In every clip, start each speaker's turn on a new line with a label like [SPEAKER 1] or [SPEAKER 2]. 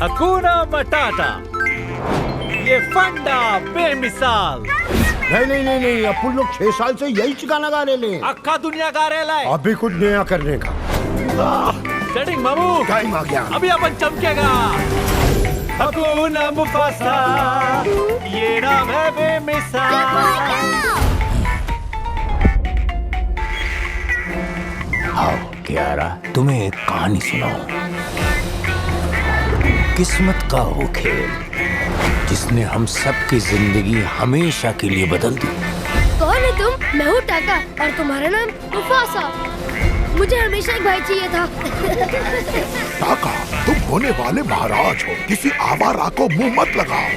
[SPEAKER 1] हकूना मटाटा, ये फंडा बेमिसाल।
[SPEAKER 2] नहीं, अपन लोग 6 साल से यही गाना गा रहे हैं।
[SPEAKER 1] अक्का दुनिया गा रहे है।
[SPEAKER 2] अभी कुछ नया करने का।
[SPEAKER 1] सेटिंग मामू,
[SPEAKER 2] टाइम आ गया।
[SPEAKER 1] अभी अपन चमकेगा। हकूना मुफासा, ये नाम है बेमिसाल।
[SPEAKER 3] आओ क्यारा, तुम्हें एक कहानी सुनाऊं। किस्मत का वो खेल जिसने हम सबकी जिंदगी हमेशा के लिए बदल दी।
[SPEAKER 4] कौन है तुम? मैं हूँ टाका और तुम्हारा नाम मुफासा। मुझे हमेशा एक भाई चाहिए था।
[SPEAKER 5] टाका, तुम होने वाले महाराज हो, किसी आवारा को मुंह मत लगाओ।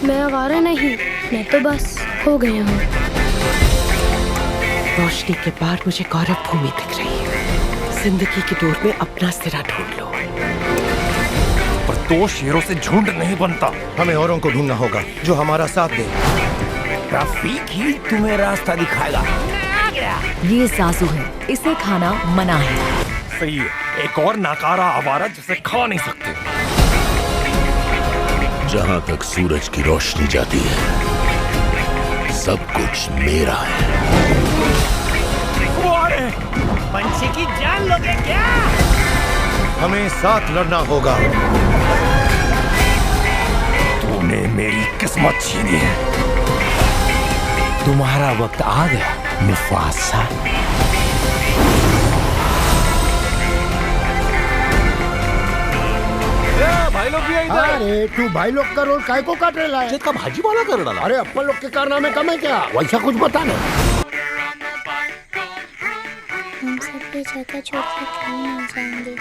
[SPEAKER 4] मैं आवारा नहीं, मैं तो बस हो गया हूँ।
[SPEAKER 6] रोशनी के पार मुझे गौरव भूमि दिख रही है। जिंदगी की डोर में अपना सिरा ढूंढ लो।
[SPEAKER 3] पर 2 शेरों से झुंड नहीं बनता।
[SPEAKER 2] हमें औरों को ढूंढना होगा जो हमारा साथ दे।
[SPEAKER 3] रफीक ही तुम्हें रास्ता दिखाएगा।
[SPEAKER 7] ये सासू है, इसे खाना मना है।
[SPEAKER 3] सही है, एक और नाकारा आवारा जिसे खा नहीं सकते।
[SPEAKER 5] जहाँ तक सूरज की रोशनी जाती है, सब कुछ मेरा है।
[SPEAKER 1] पंछी की जान लोगे क्या?
[SPEAKER 2] हमें साथ लड़ना होगा।
[SPEAKER 3] तूने मेरी किस्मत छीनी है। तुम्हारा वक्त आ गया मुफासा।
[SPEAKER 1] भाई लोग भी है इधर।
[SPEAKER 2] अरे तू भाई लोग का रोल काय को काट रहा है?
[SPEAKER 1] का भाजी वाला कर डाला।
[SPEAKER 2] अरे अपन लोग के कारनामे कम है क्या? वैसा कुछ बता ना।
[SPEAKER 8] हम सब ये जगह छोड़ के कहीं नहीं जाएंगे।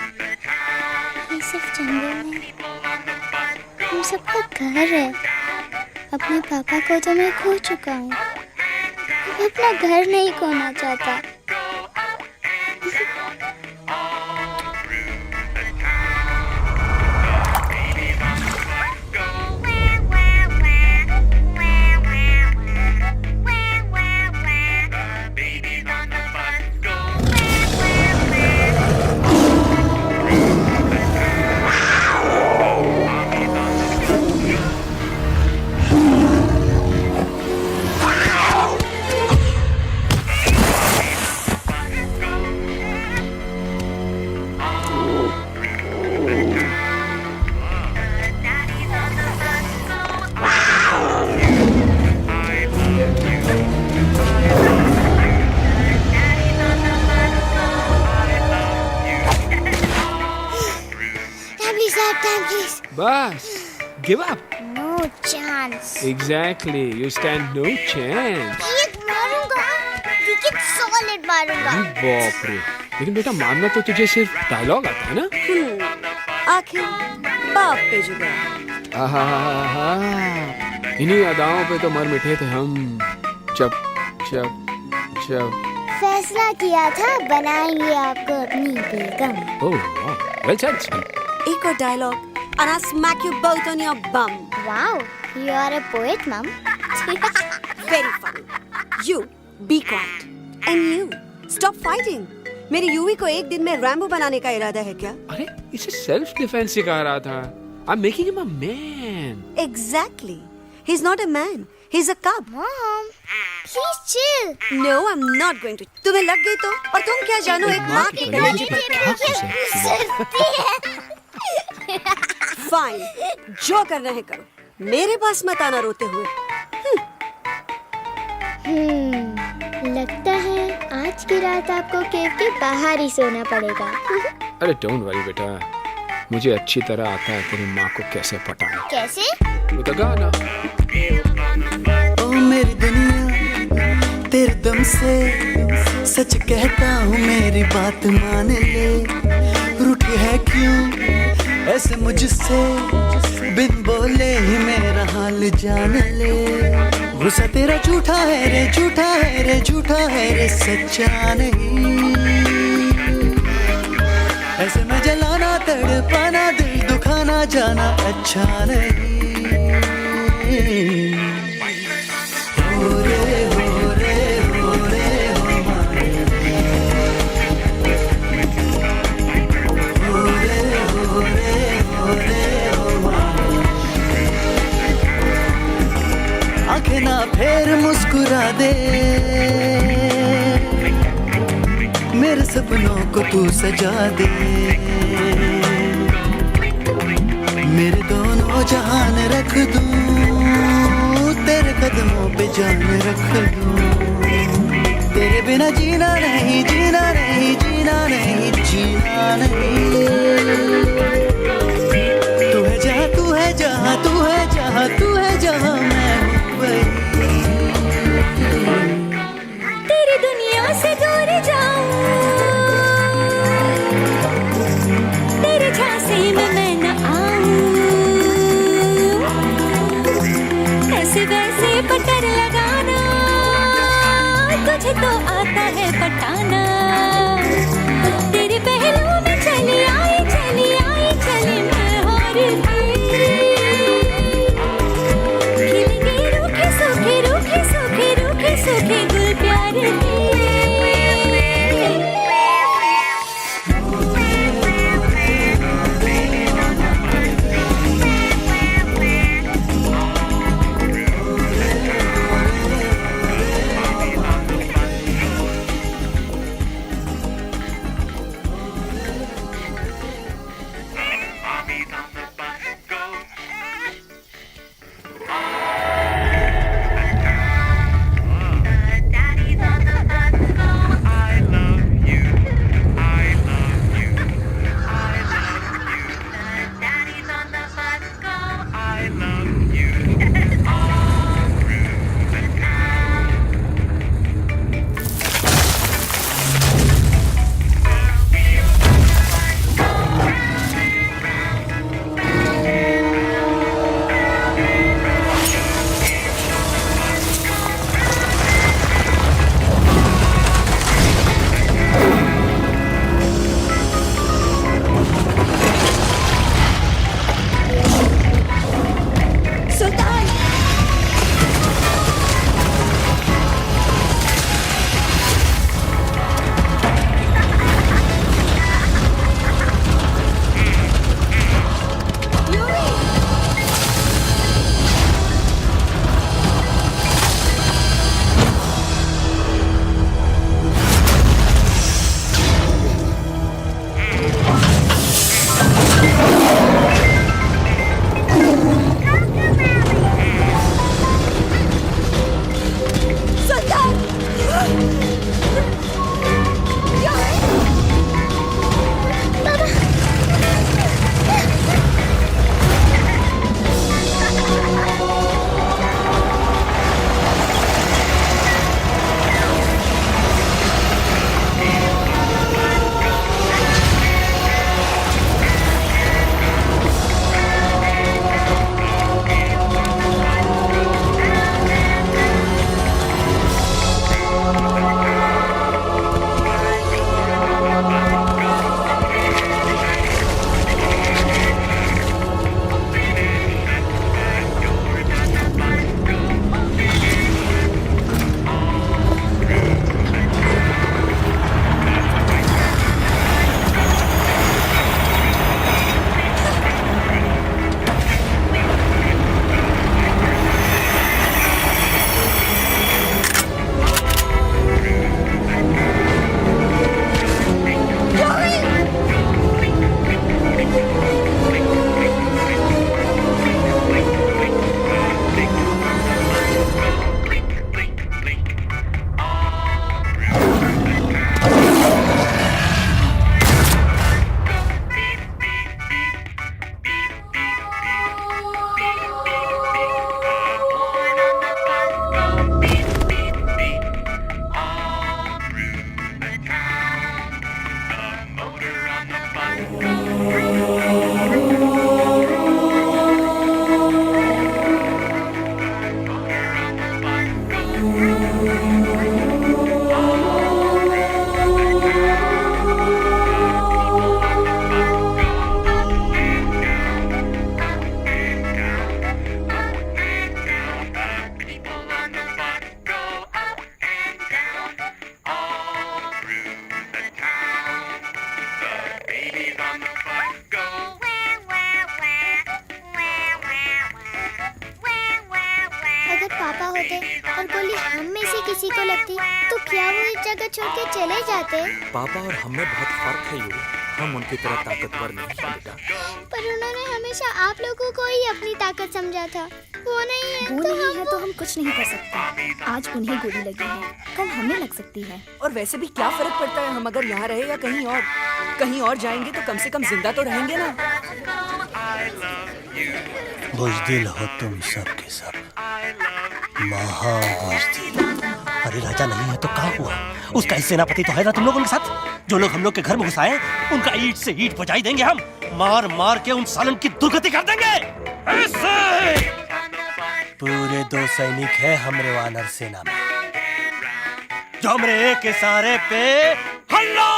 [SPEAKER 8] ये सिर्फ जंगल है, हम सबका घर है। अपने पापा को तो मैं खो चुका हूँ, अब अपना घर नहीं खोना चाहता।
[SPEAKER 9] बस give up.
[SPEAKER 8] No chance.
[SPEAKER 9] Exactly, you stand no chance.
[SPEAKER 8] एक मारूंगा, विकेट सॉलिड मारूंगा।
[SPEAKER 9] बाप रे, लेकिन बेटा मानना तो तुझे सिर्फ डायलॉग आता है ना?
[SPEAKER 6] आखिर बाप पे जुड़ा।
[SPEAKER 9] आहा, इन्हीं अदाओं पे तो मर मिटे थे हम। जब
[SPEAKER 8] फैसला किया था बनाएंगे आपको अपनी बेगम।
[SPEAKER 9] ओह वाह, वेल सेड सन।
[SPEAKER 6] एक और dialogue and I'll smack you both on your bum.
[SPEAKER 8] Wow, you are a poet, Mom.
[SPEAKER 6] Very funny. You be quiet and you stop fighting. मेरी यूवी को एक दिन में रैम्बो बनाने का इरादा है क्या?
[SPEAKER 9] अरे इसे सेल्फ डिफेंस सिखा रहा था। I'm making him a man.
[SPEAKER 6] Exactly. He's not a man. He's a cub.
[SPEAKER 8] Mom, please chill.
[SPEAKER 6] No, I'm not going to. तुम्हें लग गई तो? और तुम क्या जानो एक माँ की कलेजे पर फाइन, जो करना है करो, मेरे पास मत आना रोते हुए।
[SPEAKER 8] लगता है आज की रात आपको केव के बाहर ही सोना पड़ेगा।
[SPEAKER 9] अरे डोंट वरी बेटा, मुझे अच्छी तरह आता है तेरी माँ को कैसे पटाना।
[SPEAKER 8] कैसे?
[SPEAKER 9] वो तो गाना।
[SPEAKER 10] ओ मेरी दुनिया तेरे दम से सच कहता हूँ, मेरी बात मान ले। रुक है क्यों ऐसे मुझसे, बिन बोले ही मेरा हाल जान ले। गुस्सा तेरा झूठा है रे, झूठा है रे, झूठा है रे, सच्चा नहीं। ऐसे में जलाना तड़पाना, दिल दुखाना जाना अच्छा नहीं। हो रे हो रे हो रे हो मारे, हो रे हो रे हो रे हो फिर मुस्कुरा दे, मेरे सपनों को तू सजा दे, मेरे दोनों जहान रख दूं, तेरे कदमों पे जान रख दूं, तेरे बिना जीना नहीं, जीना नहीं, जीना नहीं, जीना नहीं। तू है जहाँ, तू है जहाँ, तू है जहाँ, तू है जहाँ, मैं हूँ वहीं।
[SPEAKER 8] तेरी दुनिया से दूर जाऊं, तेरे झांसे में मैं न आऊं, ऐसे वैसे पटर लगाना तुझे तो आता है पटाना, तेरे पहलू में चली आई, चली आई, चली मैं हार गई। खिलेंगे रूखे सूखे, रूखे सूखे, रूखे सूखे गुल प्यार के। और गोली हम में से किसी को लगती तो क्या वो इस जगह छोड़ के चले जाते?
[SPEAKER 11] पापा और हम में बहुत फर्क है यूवी। हम उनकी तरह ताकतवर नहीं हैं बेटा।
[SPEAKER 8] पर उन्होंने हमेशा आप लोगों को ही अपनी ताकत समझा था। वो नहीं है
[SPEAKER 7] वो
[SPEAKER 8] तो
[SPEAKER 7] नहीं है तो हम कुछ नहीं कर सकते। आज उन्हें गोली लगी है, कल हमें लग सकती है।
[SPEAKER 12] और वैसे भी क्या फर्क पड़ता है हम अगर यहाँ रहे या कहीं और जाएंगे तो कम से कम जिंदा तो रहेंगे ना।
[SPEAKER 3] बुज़दिल हो तुम सब के सब, महाबुज़दिल। अरे राजा नहीं है तो क्या हुआ? उसका ही सेनापति तो है ना तुम लोगों के साथ। जो लोग हम लोग के घर में घुस आए उनका ईंट से ईंट बजाई देंगे हम। मार मार के उन सालन की दुर्गति कर देंगे ऐसे। पूरे 2 सैनिक है हमरे वानर सेना में जो हमरे एक इशारे पे हल्ला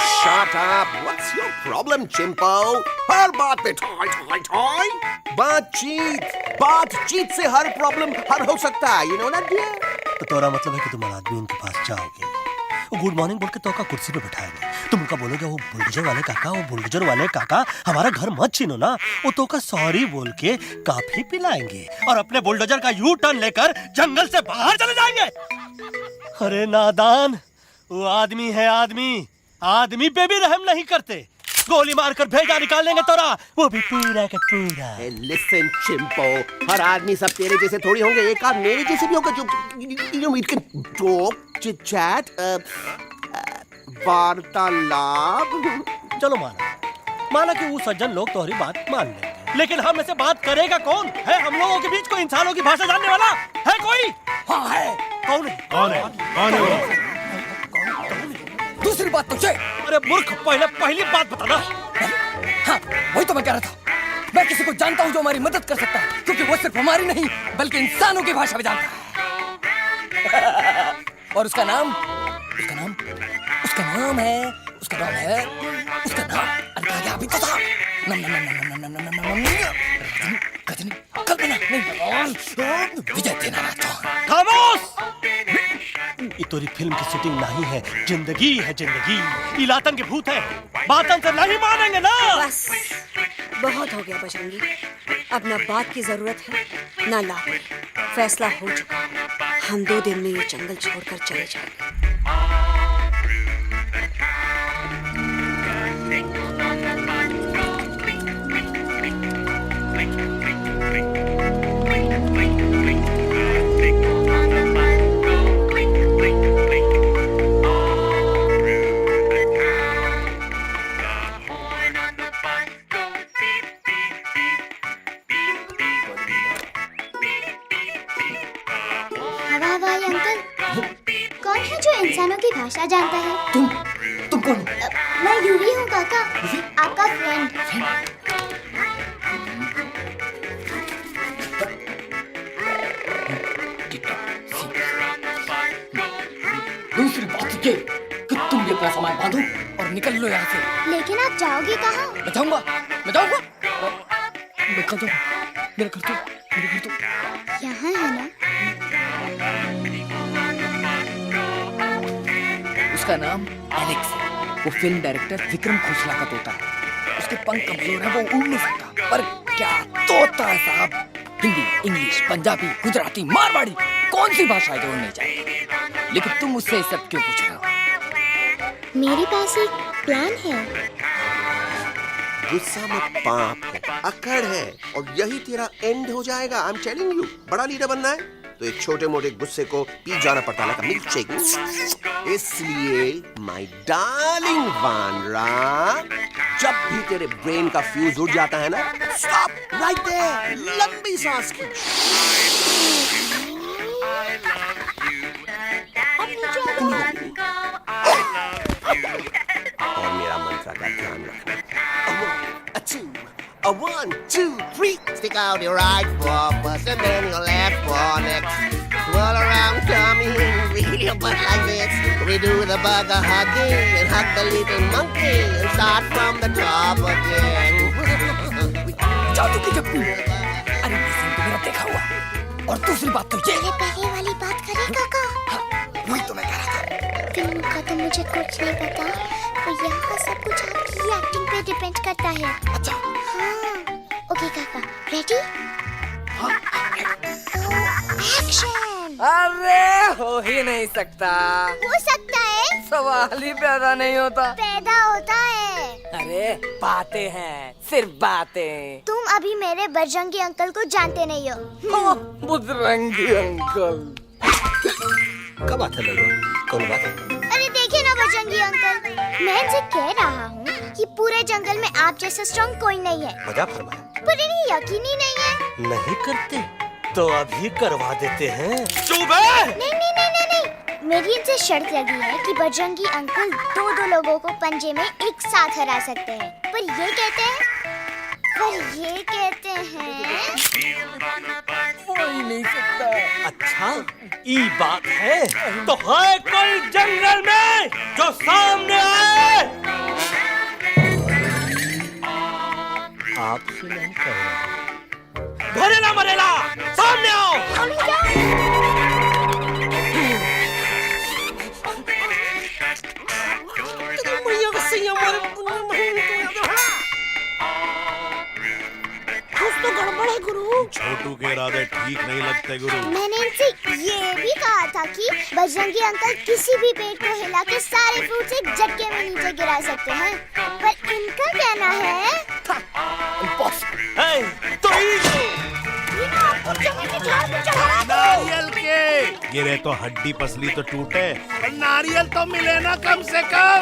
[SPEAKER 13] Shut up! What's your problem, Chimpo? हर बात पे ठोय ठोय ठोय। बातचीत से हर प्रॉब्लम हल हो सकता है, you know that dear?
[SPEAKER 3] तो तोरा मतलब है कि तुम आदमी उनके पास जाओगे, वो गुड मॉर्निंग बोल के तो का कुर्सी पे बैठाएंगे, तुम उनका बोलोगे वो बुलडोजर वाले काका हमारा घर मत छीनो ना, वो तो का सॉरी बोल के काफी पिलाएंगे और अपने बुलडोजर का यू टर्न लेकर जंगल से बाहर चले जाएंगे। अरे नादान, वो आदमी है आदमी पे भी रहम नहीं करते। गोली मारकर भेजा निकाल लेंगे तोरा, वो भी पूरा का पूरा।
[SPEAKER 13] Listen, Chimpo, हर आदमी सब तेरे जैसे थोड़ी होंगे, एक आध मेरे जैसे भी होगा जो we can talk, chit chat, वार्तालाप।
[SPEAKER 3] चलो माना कि वो सज्जन लोग तुम्हारी बात मान लेंगे, लेकिन हम ऐसे बात करेगा कौन? है हम लोगों के बीच कोई इंसानों की भाषा जानने वाला है कोई? हाँ है। कौन है?
[SPEAKER 12] दूसरी बात तुझे।
[SPEAKER 3] अरे मूर्ख, पहली बात बताना।
[SPEAKER 12] हाँ, वही तो मैं कह रहा था। मैं किसी को जानता हूँ जो हमारी मदद कर सकता है, क्योंकि वो सिर्फ हमारी नहीं बल्कि इंसानों की भाषा में जानता है। और उसका नाम अभी तो था। कल्पना नहीं, विजय दिनानाथ चौहान।
[SPEAKER 3] खामोश! ये तोरी फिल्म की शूटिंग नहीं है, जिंदगी है जिंदगी। इलातन के भूत है, बातन से नहीं मानेंगे ना।
[SPEAKER 6] बस बहुत हो गया बजरंगी, अब ना बात की जरूरत है ना लाभ की। फैसला हो चुका, हम 2 दिन में ये जंगल छोड़कर चले जाएंगे।
[SPEAKER 8] इंसानों की भाषा जानता है।
[SPEAKER 12] तुम कौन हो?
[SPEAKER 8] मैं यूवी हूँ काका, आपका फ्रेंड।
[SPEAKER 12] दूसरी बात ये कि तुम ये अपना सामान बांधो और निकल लो यहाँ से।
[SPEAKER 8] लेकिन आप जाओगे कहाँ?
[SPEAKER 12] मैं जाऊँगा। मेरा घर तो
[SPEAKER 8] यहाँ है ना?
[SPEAKER 12] उसका नाम एलेक्स है। वो फिल्म डायरेक्टर विक्रम खोसला का तोता है। उसके पंख कमजोर है, वो उड़ नहीं सकता, पर क्या तोता है साहब। हिंदी, इंग्लिश, पंजाबी, गुजराती, मारवाड़ी, कौन सी भाषा है जो नहीं जाए। लेकिन तुम मुझसे सब क्यों पूछ रहे हो?
[SPEAKER 8] मेरे पास एक प्लान है।
[SPEAKER 13] गुस्सा में पाप है, अकड़ है, और यही तेरा एंड हो जाएगा। आई एम टेलिंग यू, बड़ा लीडर बनना है तो एक छोटे मोटे गुस्से को पी जाना पड़ता है, मिल्क शेक। इसलिए माय डार्लिंग वानरा, जब भी तेरे ब्रेन का फ्यूज उड़ जाता है ना, स्टॉप राइट देयर, लंबी सांस खींच। और मेरा मंत्र का ध्यान रखना। A 1, 2, 3. Stick out your right paw first and then your left paw next. Swirl around, tummy, wheel your butt like this. We do the bugger hugging and hug the little monkey and start from the top again.
[SPEAKER 12] जादू की गप्पू। अरे तो मेरा देखा हुआ। और दूसरी बात तो ये।
[SPEAKER 8] पहले वाली बात करें काका?
[SPEAKER 12] हाँ, वही तो मैं कह रहा था।
[SPEAKER 8] फिल्म का तो मुझे कुछ नहीं पता, तो यहाँ सब कुछ आपकी एक्टिंग पे डिपेंड करता है।
[SPEAKER 12] अच्छा।
[SPEAKER 8] हाँ, ओके काका, रेडी? एक्शन!
[SPEAKER 12] अरे हो ही नहीं सकता।
[SPEAKER 8] हो सकता है।
[SPEAKER 12] सवाल ही पैदा नहीं होता।
[SPEAKER 8] पैदा होता है।
[SPEAKER 12] अरे बातें हैं, सिर्फ बातें।
[SPEAKER 8] तुम अभी मेरे बजरंगी अंकल को जानते नहीं हो।
[SPEAKER 12] बजरंगी अंकल।
[SPEAKER 3] क्या बात है लड़का? कौन बात है?
[SPEAKER 8] अरे देखिए ना बजरंगी अंकल, मैं इनसे कह रहा हूँ कि पूरे जंगल में आप जैसा स्ट्रॉन्ग कोई नहीं है।
[SPEAKER 3] मजाक फरमाया।
[SPEAKER 8] पर इन्हें यकीन ही नहीं है।
[SPEAKER 3] नहीं करते तो अभी करवा देते हैं।
[SPEAKER 1] चुप है।
[SPEAKER 8] नहीं नहीं नहीं नहीं नहीं, मेरी इनसे शर्त लगी है कि बजरंगी अंकल दो लोगों को पंजे में एक साथ हरा सकते हैं। पर ये कहते हैं
[SPEAKER 12] हो ही नहीं सकता।
[SPEAKER 3] अच्छा ये बात है तो है कोई जंगल में जो सामने आए? आपसे नहीं कह रहा। भरेला मरेला सामने आओ।
[SPEAKER 8] कुछ तो गड़बड़ है गुरु।
[SPEAKER 5] छोटू के इरादे ठीक नहीं लगते गुरु।
[SPEAKER 8] मैंने इनसे ये भी कहा था कि बजरंगी अंकल किसी भी पेड़ को हिला के सारे फ्रूट्स एक झटके में नीचे गिरा सकते हैं, पर इनका कहना है
[SPEAKER 5] नारियल के गिरे तो हड्डी पसली तो टूटे, नारियल तो मिले ना कम से कम।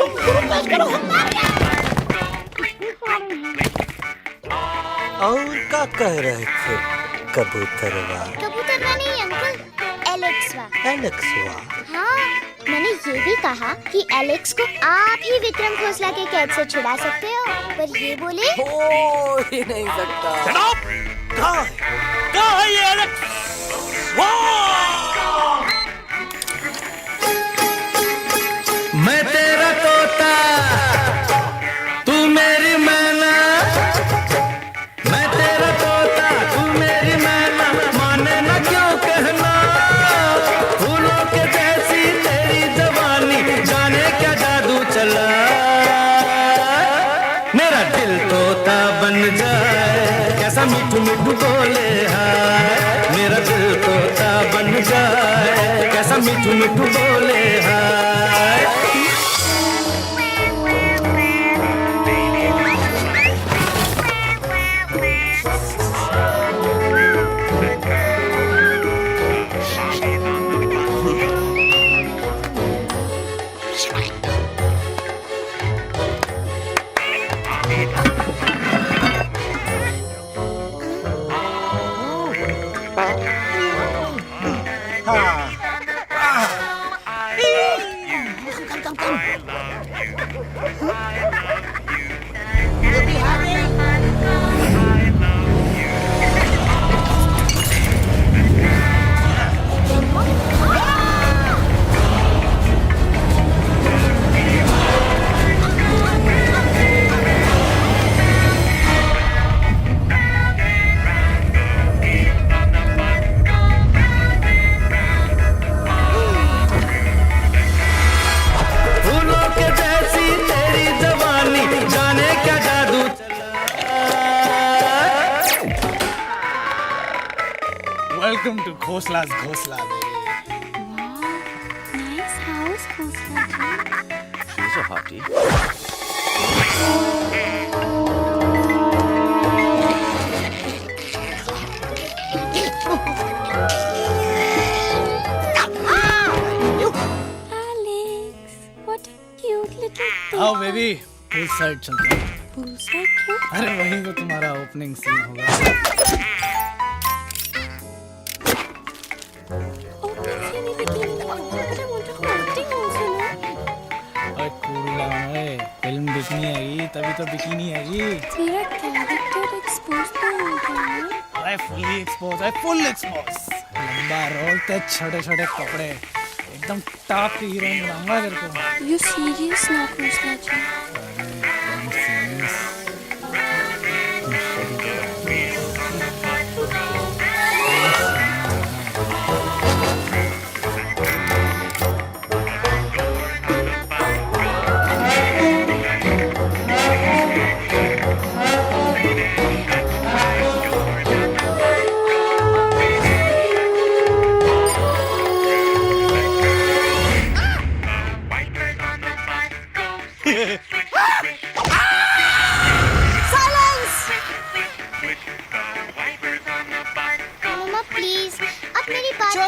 [SPEAKER 3] और क्या कह रहे थे? कबूतरवा
[SPEAKER 8] नहीं अंकल,
[SPEAKER 3] एलेक्सवा।
[SPEAKER 8] हाँ, मैंने ये भी कहा कि एलेक्स को आप ही विक्रम खोसला के कैद से छुड़ा सकते हो, पर ये बोले
[SPEAKER 12] हो ही नहीं सकता।
[SPEAKER 3] कहाँ है ये एलेक्स?
[SPEAKER 10] मैं तेरा तोता, तू मेरी मैना। मैं तेरा तोता, तू मेरी मैना। माने ना क्यों कहना, फूलों के जैसी तेरी जवानी, जाने क्या जादू चला। मेरा दिल तोता बन जाए, कैसा मिठू मिठू बोले हाय। मेरा दिल तोता बन जाए, कैसा मिठू मिठू बोले हाय।
[SPEAKER 1] Welcome to Khosla's Khosla, baby.
[SPEAKER 8] nice house, Khosla ji.
[SPEAKER 1] She's a hottie.
[SPEAKER 8] Alex, what a cute little thing.
[SPEAKER 1] आओ बेबी, पूल साइड चलते हैं।
[SPEAKER 8] पूल साइड क्यों?
[SPEAKER 1] अरे वहीं तो तुम्हारा ओपनिंग सीन होगा। फिल्म देखनी आएगी तभी तो बिकिनी आएगी।
[SPEAKER 8] तेरा कैरेक्टर एक्सपोज तो होगा ना?
[SPEAKER 1] I fully exposed, I full exposed। लंबा रोल ते छोटे छोटे कपड़े, एकदम टॉप की हीरोइन बनाऊंगा तेरे को।
[SPEAKER 8] You serious ना खोसला जी?
[SPEAKER 1] I'm serious।
[SPEAKER 8] मम्मा प्लीज आप मेरी बात तो।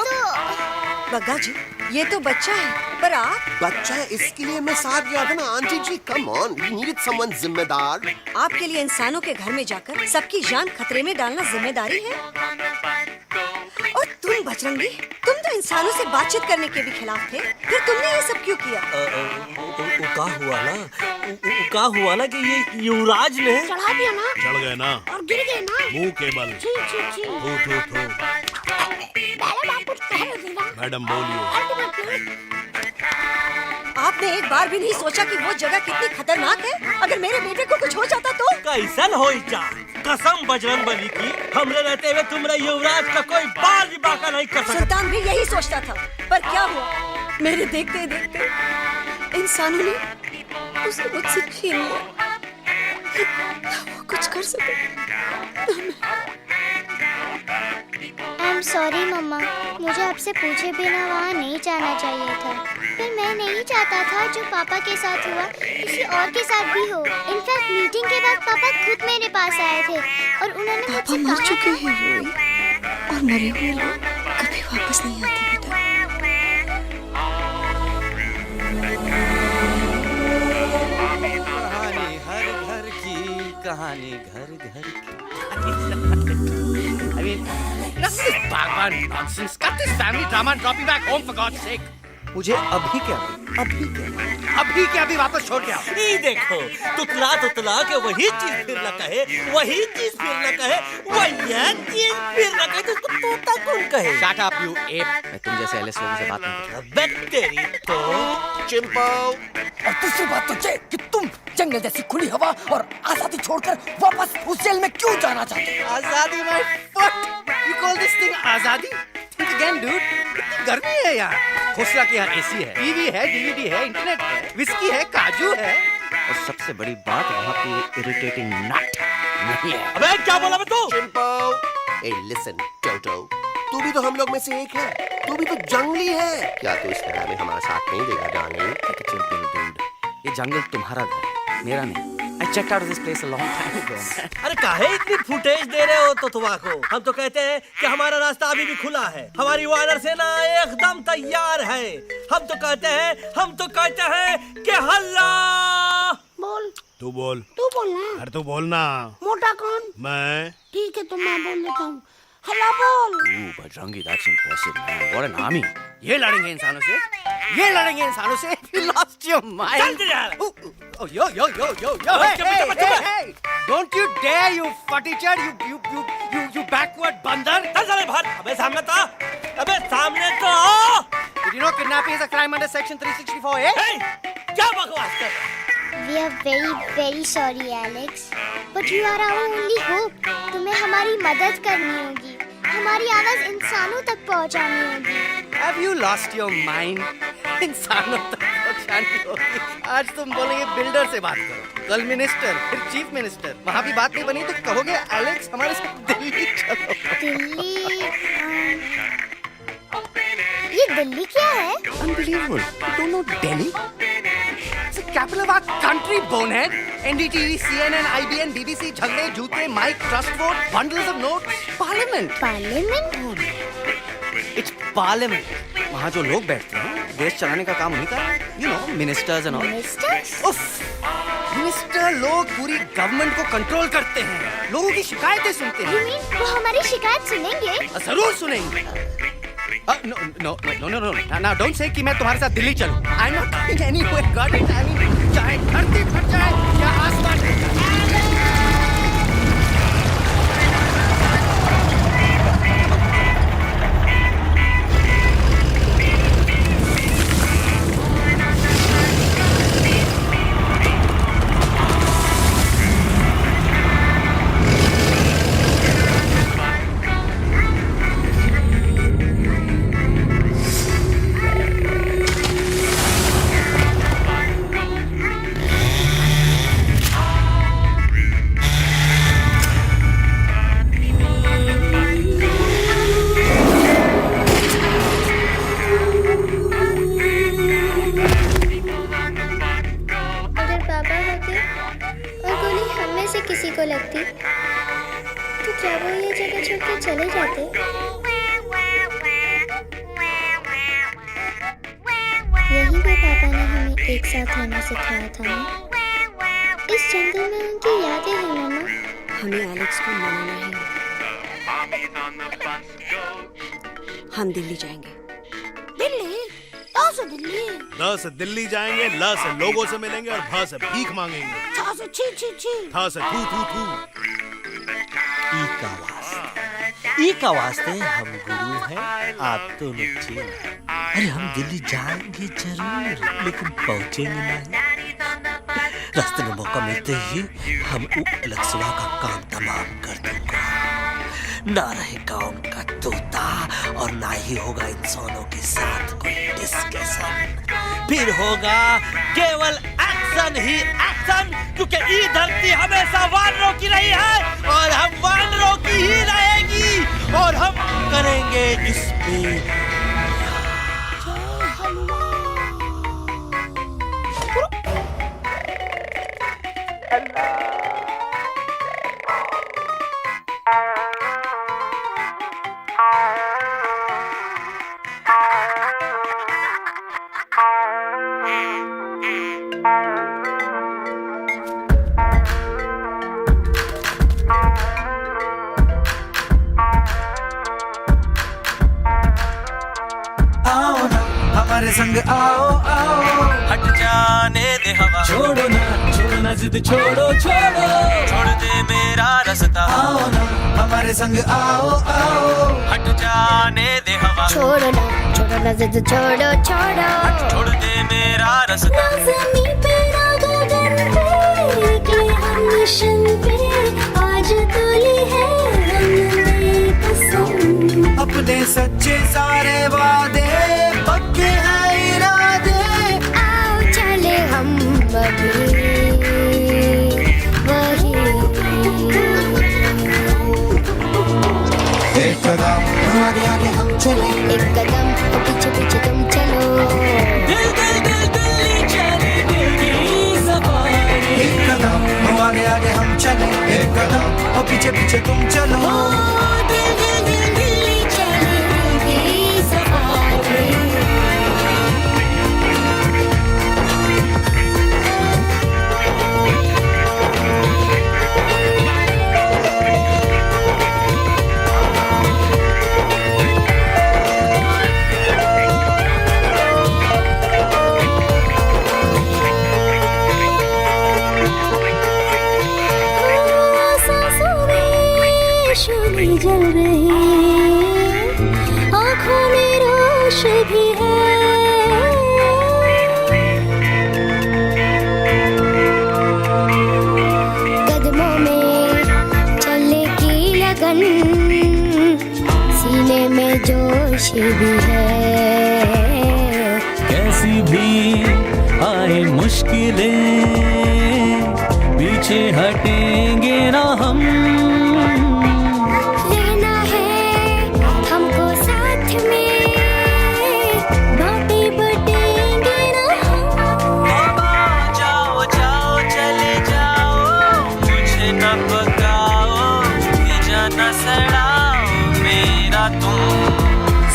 [SPEAKER 6] बग्गा जी, ये तो बच्चा है, पर आप
[SPEAKER 13] बच्चा है इसके लिए मैं साथ गया था ना aunty ji. Come on, we needed someone जिम्मेदार।
[SPEAKER 6] आपके लिए इंसानों के घर में जाकर सबकी जान खतरे में डालना जिम्मेदारी है। और तुम बजरंगी, तुम तो इंसानों से बातचीत करने के भी खिलाफ थे, फिर तुमने ये सब क्यों किया?
[SPEAKER 3] का हुआ ना कि ये युवराज ने
[SPEAKER 7] चढ़ा दिया ना,
[SPEAKER 5] चढ़ गए ना
[SPEAKER 7] और गिर गए ना।
[SPEAKER 5] मुंह के बल।
[SPEAKER 7] छी छी छी। मैडम आप कुछ कह रहे थे ना।
[SPEAKER 5] मैडम बोलिए।
[SPEAKER 6] आपने एक बार भी नहीं सोचा कि वो जगह कितनी खतरनाक है? अगर मेरे बेटे को कुछ हो जाता तो?
[SPEAKER 3] कैसन हो जा? कसम बजरंग बली की, हमरे रहते हुए तुमरे युवराज का कोई बाल भी बाका नहीं कर सकता।
[SPEAKER 6] सुल्तान भी यही सोचता था, पर क्या हुआ? मेरे देखते देखते इंसानों ने उसे मुझसे छीन लिया। वो कुछ कर सके।
[SPEAKER 8] आई एम सॉरी मम्मा, मुझे आपसे पूछे बिना वहाँ नहीं जाना चाहिए था। फिर मैं नहीं चाहता था जो पापा के साथ हुआ किसी और के साथ भी हो। इनफैक्ट मीटिंग के बाद पापा खुद मेरे पास आए थे और उन्होंने
[SPEAKER 6] पापा मर चुके हैं यूई, और मरे हुए लोग कभी वापस नहीं आते बेटा।
[SPEAKER 12] कहानी हर घर की, कहानी घर घर की। I mean, this is bhagwan nonsense. Cut this family drama and drop me back home for God's sake. मुझे अभी के अभी वापस छोड़ के आओ।
[SPEAKER 3] ये देखो, तुतला के वही चीज फिर न कहे, वही चीज फिर न कहे, वही चीज फिर न कहे, तो उसको तोता कौन कहे?
[SPEAKER 12] Shut up, you ape. मैं तुम जैसे एलिस लोगों से बात नहीं करता।
[SPEAKER 3] अबे तेरी तो
[SPEAKER 13] चिंपो।
[SPEAKER 12] और दूसरी बात तो ये कि तुम जंगल जैसी खुली हवा और आजादी छोड़कर वापस उस जेल में क्यों जाना चाहते हो? आजादी my foot. You call this thing आजादी? Think again, dude. कितनी गर्मी है यार। खोसला के यहाँ एसी है, टीवी है, डीवीडी है, इंटरनेट है, विस्की है, काजू है, और सबसे बड़ी बात वहाँ पे इरिटेटिंग नट नहीं है।
[SPEAKER 3] अबे क्या बोला मैं तू?
[SPEAKER 13] चिंपो। ए लिसन टोटो, तू भी तो हम लोग में से एक है। तू भी तो जंगली है। क्या तू इस लड़ाई में हमारा साथ नहीं देगा डार्लिंग?
[SPEAKER 12] ये जंगल तुम्हारा घर है, मेरा नहीं। I checked out of this place a long time ago.
[SPEAKER 3] अरे काहे इतनी फुटेज दे रहे हो तो तुम्हाको? हम तो कहते हैं कि हमारा रास्ता अभी भी खुला है, हमारी वानर सेना एकदम तैयार है। हम तो कहते हैं कि हल्ला।
[SPEAKER 7] बोल।
[SPEAKER 5] तू बोल।
[SPEAKER 7] तू बोलना।
[SPEAKER 5] अरे तू बोलना।
[SPEAKER 7] मोटा कौन?
[SPEAKER 5] मैं।
[SPEAKER 7] ठीक है तो मैं बोल देता हूँ। हल्ला बोल।
[SPEAKER 12] Bajrangi, that's impressive, man. What an army. ये लड़ेंगे इंसानों से? ये लड़ेंगे इंसानों से? You lost your mind. Oh, yo. Hey. Don't you dare, you footy-chad, you backward बंदर.
[SPEAKER 3] चल साले बाहर. अबे सामने तो आओ.
[SPEAKER 12] Did you know kidnapping is a crime under section 364A?
[SPEAKER 3] Hey, क्या बकवास कर रहा है?
[SPEAKER 8] We are very, very sorry, Alex. But you are our only hope. तुम्हें हमारी मदद करनी होगी, हमारी आवाज इंसानों तक पहुंचानी होगी।
[SPEAKER 12] Have you lost your mind? इंसानों तक पहुंचानी होगी। आज तुम बोलेंगे बिल्डर से बात करो, कल मिनिस्टर, फिर चीफ मिनिस्टर। वहाँ भी बात नहीं बनी तो कहोगे एलेक्स हमारे साथ दिल्ली चलो।
[SPEAKER 8] दिल्ली? ये दिल्ली क्या है?
[SPEAKER 12] Unbelievable. You don't know Delhi? It's the capital of our country, bonehead. NDTV, CNN, IBN, BBC, झगड़े, जूते, mic, trust vote, bundles of notes, parliament.
[SPEAKER 8] Parliament?
[SPEAKER 12] It's parliament. वहाँ जो लोग बैठते हैं, देश चलाने का काम उन्हीं का है. You know, ministers and all.
[SPEAKER 8] Ministers?
[SPEAKER 12] उफ! मिनिस्टर लोग पूरी गवर्नमेंट को कंट्रोल करते हैं, लोगों की शिकायतें सुनते हैं.
[SPEAKER 8] You mean वो हमारी शिकायत सुनेंगे?
[SPEAKER 12] जरूर सुनेंगे. No. Now don't say कि मैं तुम्हारे साथ दिल्ली चलूं. I'm not going anywhere. God it. I mean, चाहे धरती फट जाए या आसमान फट जाए.
[SPEAKER 8] किसी को लगती तो क्या वो ये जगह छोड़ के चले जाते? यही पे पापा ने हमें एक साथ रहना सिखाया था ना। इस जंगल में उनकी यादें हैं मम्मा।
[SPEAKER 6] हमें एलेक्स को मनाना है। हम दिल्ली जाएंगे।
[SPEAKER 14] दिल्ली? कहाँ से दिल्ली?
[SPEAKER 15] ल से दिल्ली जाएंगे, ल से लोगों से मिलेंगे और भ से भीख मांगेंगे।
[SPEAKER 14] छ से छी छी छी।
[SPEAKER 15] थ से थू थू थू।
[SPEAKER 3] ई का वास्ते हम गुरु हैं, आप तो नुच्चे। अरे हम दिल्ली जाएंगे जरूर, लेकिन पहुंचेंगे नहीं। रास्ते में मौका मिलते ही हम एलेक्सवा का काम तमाम कर दूंगा। ना रहेगा उनका तोता और ना ही होगा इंसानों के साथ कोई डिस्कशन। फिर होगा केवल एक्शन ही एक्शन, क्योंकि ये धरती हमेशा वानरों की रही है और हम वानरों की ही रहेगी और हम करेंगे इस पे।
[SPEAKER 10] हमारे संग आओ आओ, हट जाने दे हवा। छोड़ो ना जिद छोड़ो छोड़ो, छोड़ दे मेरा रास्ता। आओ ना हमारे संग आओ आओ, हट जाने दे हवा।
[SPEAKER 8] छोड़ो ना जिद छोड़ो छोड़ो,
[SPEAKER 10] छोड़ दे मेरा रास्ता।
[SPEAKER 8] ना ज़मीं पे ना गगन पे, कि हम मिशन पे आज तुली है हमने पसंद।
[SPEAKER 10] अपने सच्चे सारे वादे पक्के हैं इरादे,
[SPEAKER 8] आओ चले हम अभी वही।
[SPEAKER 10] एक कदम आगे आगे हम चले,
[SPEAKER 8] एक कदम पीछे पीछे तुम चलो।
[SPEAKER 10] दिल दिल दिल दिल्ली चले, दिल की सफारी। एक कदम आगे आगे हम चले, एक कदम और पीछे पीछे तुम चलो।
[SPEAKER 8] दिल दिल दिल दिल्ली चले, दिल की सफारी। शोले जल रही, आँखों में रोश भी है। कदमों में चलने की लगन, सीने में जोश भी है।
[SPEAKER 10] कैसी भी आए मुश्किलें, पीछे हटेंगे ना हम।
[SPEAKER 8] लेना है हमको साथ में, बातें बटेंगे ना हम।
[SPEAKER 10] जाओ जाओ चले जाओ, मुझे न पकाओ, भेजा न सड़ाओ मेरा तुम।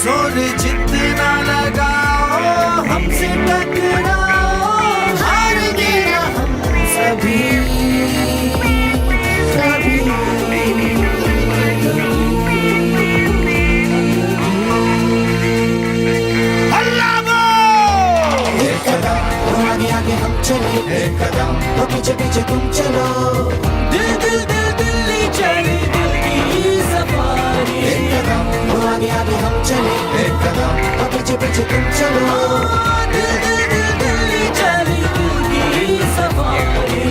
[SPEAKER 10] जोर जितना लगाओ हमसे टकराओ, हारेंगे ना हम सभी कभी। एक कदम आगे आगे हम चले, एक कदम तो पीछे पीछे तुम चलो। दिल दिल दिल दिल्ली चले, दिल की सफारी। एक कदम आगे आगे हम चले, एक कदम तो पीछे पीछे तुम चलो। दिल दिल दिल दिल्ली चले, दिल की सफारी।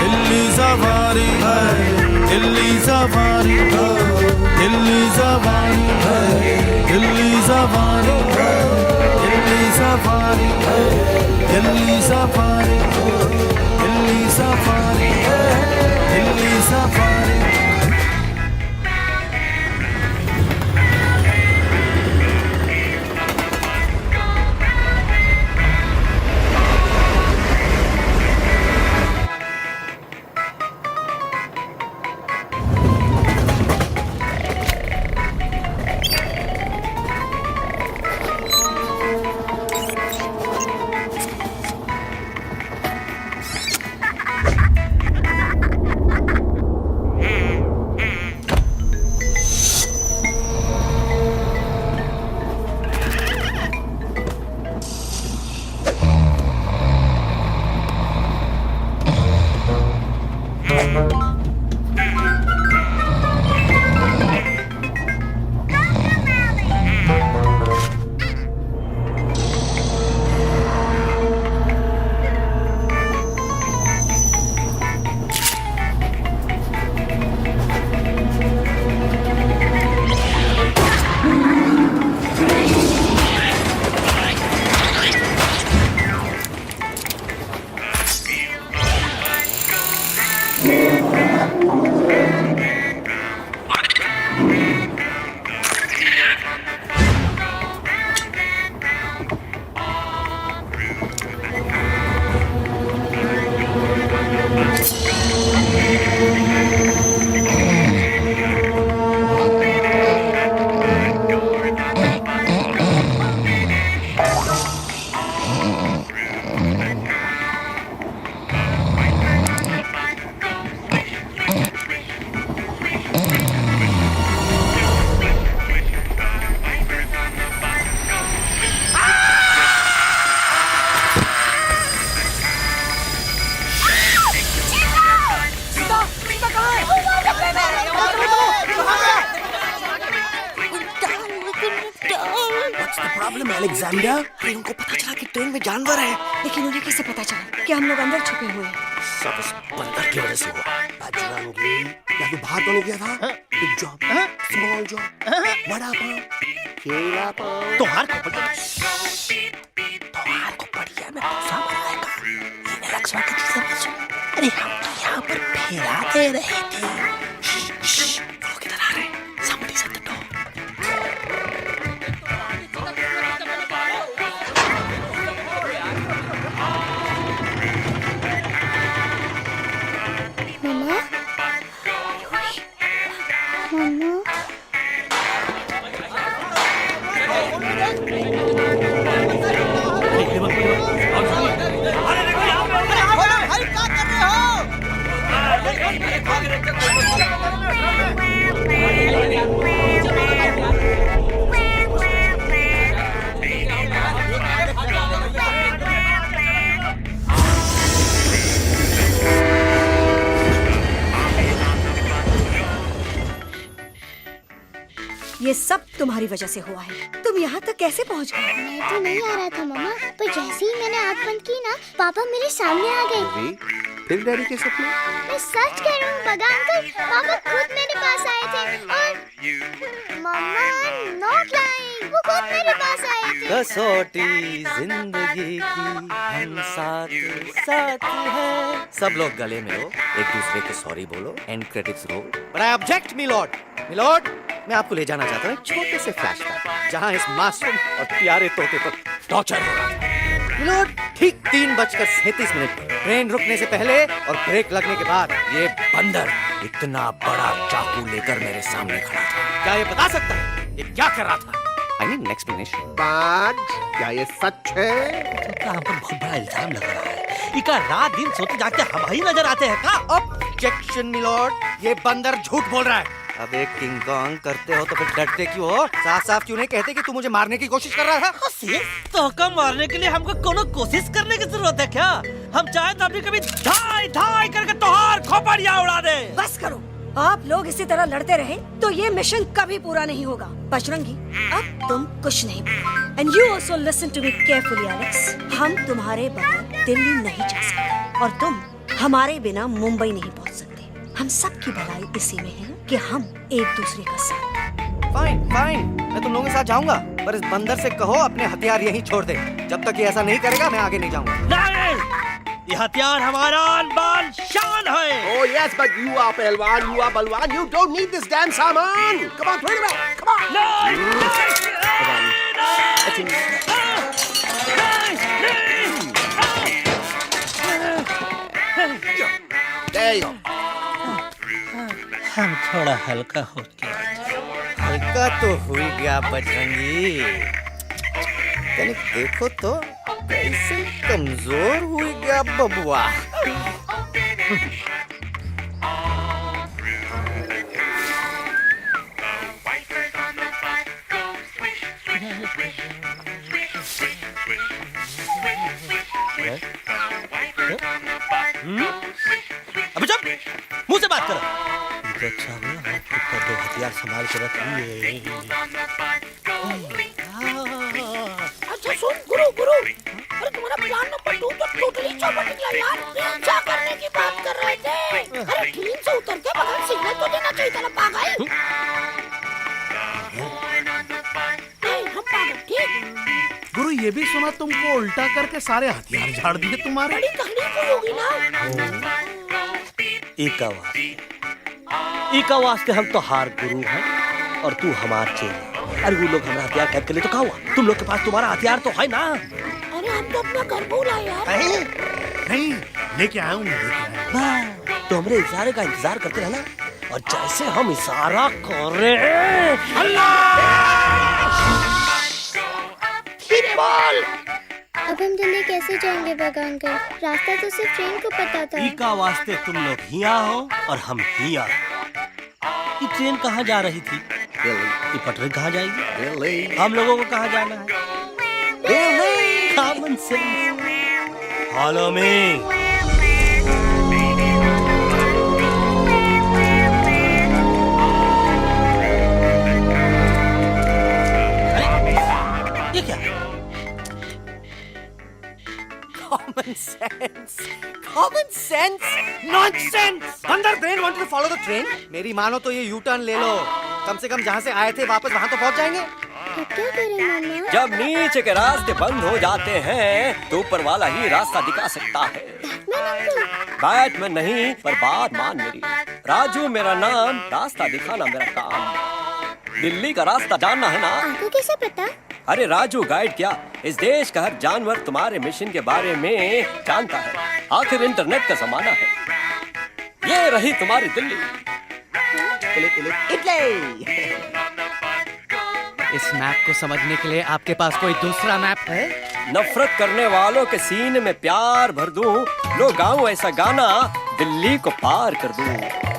[SPEAKER 10] दिल्ली सफारी है, दिल्ली सफारी है, दिल्ली सफारी है, दिल्ली सफारी है, दिल्ली सफारी है, दिल्ली सफारी है, दिल्ली सफारी है, दिल्ली सफारी।
[SPEAKER 6] Problem Alexander? उनको पता चला कि ट्रेन में जानवर है, लेकिन उन्हें कैसे पता चला कि हम लोग अंदर छुपे हुए हैं?
[SPEAKER 13] सब उस बंदर की वजह से हुआ। बजरंगी, या तो बाहर तो नहीं गया था? बिग जॉब, स्मॉल जॉब, बड़ा पाव, केला पाव।
[SPEAKER 3] तोहार को बढ़िया में गुस्सा बनाएगा। इन्हें लक्ष्मण की चीजें मत सुन। अरे हम तो यहाँ पर फेरा दे रहे थे।
[SPEAKER 6] वो किधर आ रहे हैं? Somebody shut the door.
[SPEAKER 8] मम्मा मम्मा
[SPEAKER 6] ये सब तुम्हारी वजह से हुआ है। तुम यहाँ तक कैसे पहुँच गए?
[SPEAKER 8] मैं तो नहीं आ रहा था मम्मा, पर जैसे ही मैंने आँख बंद की ना, पापा मेरे सामने आ गए।
[SPEAKER 13] फिर डैडी के सपने?
[SPEAKER 8] मैं सच कह रहा हूँ बगा अंकल, पापा खुद मेरे पास आए थे और मम्मा नॉट लाइंग, वो खुद मेरे पास आए थे।
[SPEAKER 16] कसौटी जिंदगी की हम साथ साथ हैं। सब लोग गले मिलो, एक दूसरे को सॉरी बोलो, and credits roll. But I object milord. Milord, मैं आपको ले जाना चाहता हूँ एक छोटे से फ्लैशबैक जहाँ इस मासूम और प्यारे तोते पर टॉर्चर हो रहा था। मिलॉर्ड, ठीक 3:37 पर ट्रेन रुकने से पहले और ब्रेक लगने के बाद ये बंदर इतना बड़ा चाकू लेकर मेरे सामने खड़ा था। क्या ये बता सकता है ये क्या कर रहा था? I need an explanation.
[SPEAKER 13] क्या ये सच है?
[SPEAKER 3] हम पर बहुत बड़ा इल्जाम लग रहा है। इका रात दिन सोते जागते हम ही नजर आते हैं का?
[SPEAKER 16] ऑब्जेक्शन मिलॉर्ड, ये बंदर झूठ बोल रहा है। अब एक किंग कॉन्ग करते हो तो फिर डरते क्यों हो? साफ साफ क्यों नहीं कहते कि तू मुझे मारने की कोशिश कर रहा था?
[SPEAKER 3] तो का मारने के लिए हमको कोनो कोशिश करने की जरूरत है क्या? हम चाहे तो अभी कभी धाई धाई करके तोहार खोपड़िया उड़ा दे।
[SPEAKER 6] बस करो, आप लोग इसी तरह लड़ते रहे तो ये मिशन कभी पूरा नहीं होगा। बजरंगी, अब तुम कुछ नहीं बोलो। And you also listen to me carefully Alex. हम तुम्हारे बगैर दिल्ली नहीं जा सकते और तुम हमारे बिना मुंबई नहीं पहुंच सकते। हम सब की भलाई इसी में है कि हम एक दूसरे का साथ।
[SPEAKER 16] फाइन फाइन, मैं तुम लोगों के साथ जाऊंगा, पर इस बंदर से कहो अपने हथियार यहीं छोड़ दे। जब तक ये ऐसा नहीं करेगा मैं आगे नहीं जाऊंगा।
[SPEAKER 3] नहीं, ये हथियार हमारा आन-बान शान है।
[SPEAKER 13] Oh yes, but you are पहलवान, you are बलवान, you don't need this damn सामान. Come on, throw it away. Come on. There you go.
[SPEAKER 3] हम थोड़ा हल्का हो गया।
[SPEAKER 16] हल्का तो हुई गया बजरंगी। तनिक देखो तो कैसे कमजोर हुई गया बबुआ।
[SPEAKER 3] अभी चुप, तो अच्छा हुआ हाथ टूट कर 2 हथियार संभाल के रख लिए।
[SPEAKER 14] अच्छा सुन गुरु गुरु, अरे तुम्हारा प्लान नंबर 2 तो टोटली चौपट निकला यार। पीछा करने की बात कर रहे थे। अरे ट्रेन से उतर के बगल सिग्नल तो देना चाहिए था ना पागल। नहीं हम पागल ठीक।
[SPEAKER 15] गुरु ये भी सुना तुमको उल्टा करके सारे हथियार झाड़ दिए तुम्हारे।
[SPEAKER 14] बड़ी तकलीफ हुई होगी ना।
[SPEAKER 3] इका वास्ते हम तो हार गुरु हैं और तू हमार चेला। अरे वो लोग हमारा हथियार फेंक के लिए तो क्या हुआ? तुम लोग के पास तुम्हारा हथियार तो है ना।
[SPEAKER 14] अरे हम तो अपना घर भूला यार।
[SPEAKER 15] नहीं लेके आया हूँ, लेके आया।
[SPEAKER 3] तो हमारे इशारे का इंतजार करते रहना और जैसे हम इशारा कर रहे
[SPEAKER 8] अब हम दिल्ली कैसे जाएंगे बागा अंकल? रास्ता तो सिर्फ ट्रेन को पता था।
[SPEAKER 3] इका वास्ते तुम लोग हिया हो और हम हिया। ये ट्रेन कहाँ जा रही थी? ये पटरी कहाँ जाएगी? हम लोगों को कहाँ जाना है? Common sense. Follow me. ये क्या?
[SPEAKER 16] Common sense, common sense, nonsense. अंदर brain wanted to follow the train. मेरी मानो तो ये U-turn ले लो। कम से कम जहाँ से आए थे वापस वहाँ तो पहुँच जाएंगे।
[SPEAKER 8] क्या करें मामा?
[SPEAKER 17] जब नीचे के रास्ते बंद हो जाते हैं तो ऊपर वाला ही रास्ता दिखा सकता है। बैटमैन नहीं, पर बात मान मेरी। राजू मेरा नाम, रास्ता दिखाना मेरा काम। दिल्ली का रास्ता जानना है ना?
[SPEAKER 8] आपको कैसे पता?
[SPEAKER 17] अरे राजू गाइड क्या, इस देश का हर जानवर तुम्हारे मिशन के बारे में जानता है। आखिर इंटरनेट का जमाना है। ये रही तुम्हारी दिल्ली।
[SPEAKER 16] इस मैप को समझने के लिए आपके पास कोई दूसरा मैप है?
[SPEAKER 17] नफरत करने वालों के सीने में प्यार भर दूं, लो गाऊं ऐसा गाना, दिल्ली को पार कर दूं।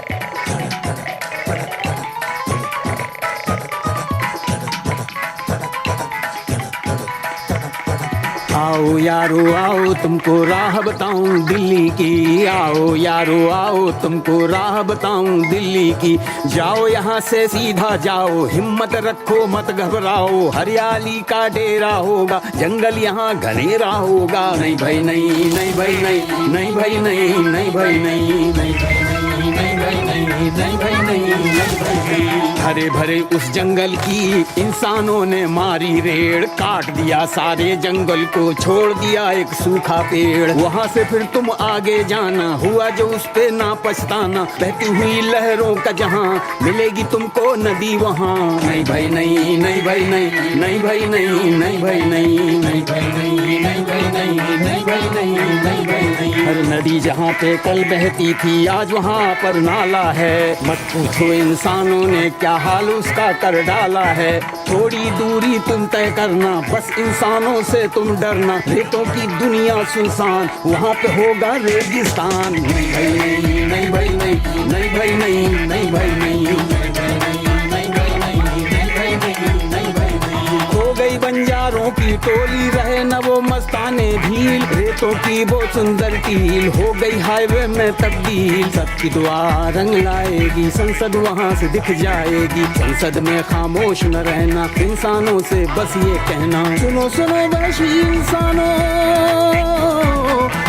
[SPEAKER 9] आओ यारो आओ तुमको राह बताऊं दिल्ली की। आओ यारो आओ तुमको राह बताऊं दिल्ली की। जाओ यहाँ से सीधा जाओ, हिम्मत रखो मत घबराओ। हरियाली का डेरा होगा, जंगल यहाँ घनेरा होगा। नहीं भाई नहीं, नहीं भाई नहीं, नहीं भाई नहीं, नहीं भाई नहीं, नहीं भाई नहीं, नहीं भाई नहीं, नहीं भाई नहीं, नहीं भाई नहीं। हरे भरे उस जंगल की इंसानों ने मारी रेड़, काट दिया सारे जंगल को, छोड़ दिया एक सूखा पेड़। वहाँ से फिर तुम आगे जाना, हुआ जो उस पे ना पछताना। बहती हुई लहरों का जहाँ, मिलेगी तुमको नदी वहाँ। नहीं भाई नहीं, नहीं भाई नहीं, नहीं भाई नहीं, नहीं भाई नहीं, नहीं भाई नहीं, नहीं भाई नहीं, नहीं भाई नहीं, नहीं भाई नहीं। हर नदी जहाँ पे कल बहती थी आज वहाँ पर नाला है। मत पूछो इंसानों ने क्या हाल उसका कर डाला है। थोड़ी दूरी तुम तय करना, बस इंसानों से तुम डरना। रेतों की दुनिया सुनसान, वहाँ पे होगा रेगिस्तान। नहीं भाई नहीं, नहीं भाई नहीं, नहीं भाई नहीं, नहीं भाई नहीं, नहीं भाई नहीं, नहीं भाई नहीं, नहीं भाई नहीं, नहीं भाई नहीं। खो गई बंजारों की टोली, रहे न वो मस्ताने भील। रेतों की वो सुंदर टील हो गई हाईवे में तब्दील। सबकी दुआ रंग लाएगी, संसद वहाँ से दिख जाएगी। संसद में खामोश न रहना, इंसानों से बस ये कहना। सुनो सुनो वैशी इंसानों,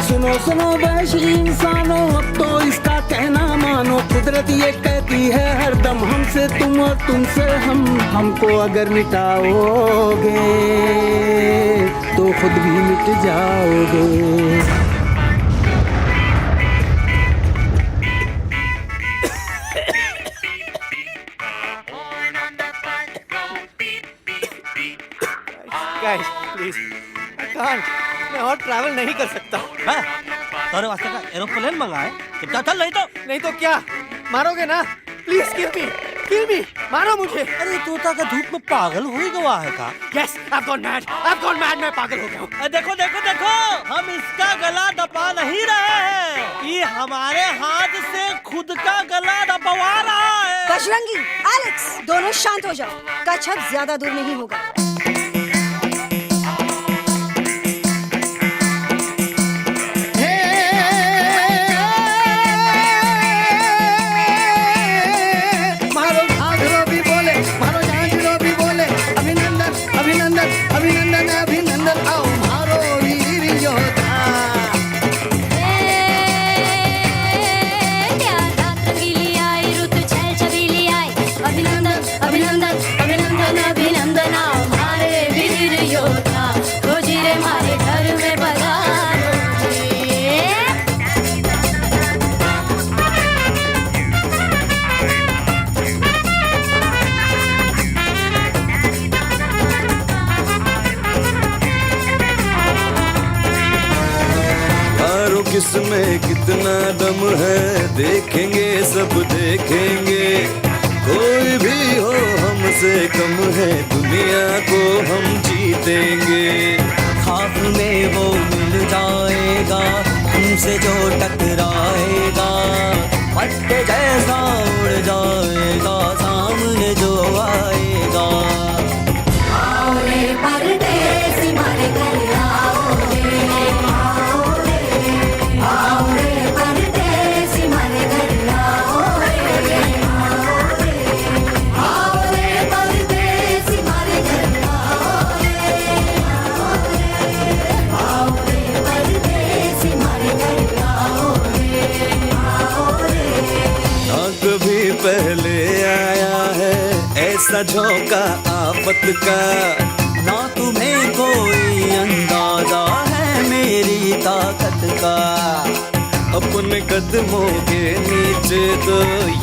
[SPEAKER 9] सुनो सुनो वैशी इंसानों, अब तो इसका कहना मानो। कुदरत ये कहती है हरदम, हमसे तुम और तुमसे हम। हमको अगर मिटाओगे तो खुद भी मिट जाओगे।
[SPEAKER 16] Guys, please, I can't. मैं और ट्रैवल नहीं कर सकता।
[SPEAKER 3] तुम्हारे वास्ते का एरोप्लेन मंगाए? चल चल, नहीं तो
[SPEAKER 16] क्या मारोगे ना? प्लीज किल मी, मारो मुझे।
[SPEAKER 3] अरे तोता का धूप में पागल हो गया है का?
[SPEAKER 16] Yes, I've gone mad, मैं पागल हो गया हूँ।
[SPEAKER 3] देखो देखो देखो, हम इसका गला दबा नहीं रहे हैं, ये हमारे हाथ से खुद का गला दबवा रहा है।
[SPEAKER 6] बजरंगी, एलेक्स, दोनों शांत हो जाओ। कच्छप ज्यादा दूर नहीं होगा।
[SPEAKER 10] इसमें कितना दम है, देखेंगे सब देखेंगे। कोई भी हो हमसे कम है, दुनिया को हम जीतेंगे।
[SPEAKER 18] खाब में वो मिल जाएगा, हमसे जो टकराएगा, पत्ते जैसा उड़ जाएगा, सामने जो आएगा।
[SPEAKER 14] आओ रे परदेसी मारे घर आओ रे, आओ रे परदेसी मारे घर आओ रे, आओ रे परदेसी मारे घर आओ रे परदेसी मारे घर आओ रे।
[SPEAKER 10] ना कभी पहले आया है ऐसा झोंका आफत का,
[SPEAKER 18] ना तुम्हें कोई अंदाजा है मेरी ताकत का।
[SPEAKER 10] अपने कदमों के नीचे तो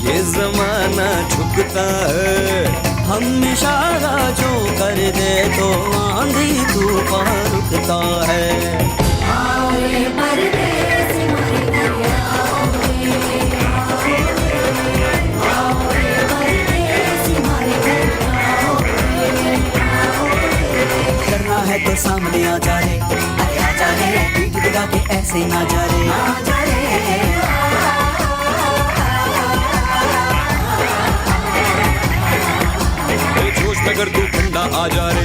[SPEAKER 10] ये जमाना झुकता है।
[SPEAKER 18] हम इशारा जो कर दे तो आंधी तूफान रुकता है।
[SPEAKER 14] आओ रे परदेसी मारे घर आओ रे, आओ रे परदेसी मारे घर आओ रे।
[SPEAKER 18] करना है तो सामने आ जा रे, अरे आ जा रे, पीठ दिखा के ऐसे ना जा रे, आ जा रे।
[SPEAKER 10] जोश में अगर तू ठंडा आ जा रे,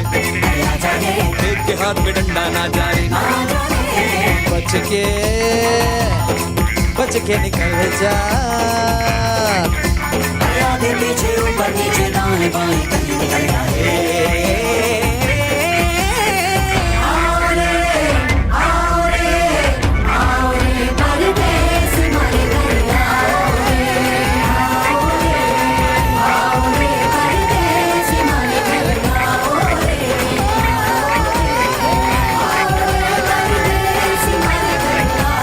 [SPEAKER 18] आ जा रे,
[SPEAKER 10] एक के हाथ में डंडा ना जा रे।
[SPEAKER 18] बच के निकल जा, आगे पीछे ऊपर नीचे दाएं बाएं कहीं निकल जा रे।
[SPEAKER 14] आओ रे, आओ रे, आओ रे परदेसी मारे घर आओ रे, आओ रे परदेसी मारे घर आओ रे, आओ रे परदेसी मारे घर आओ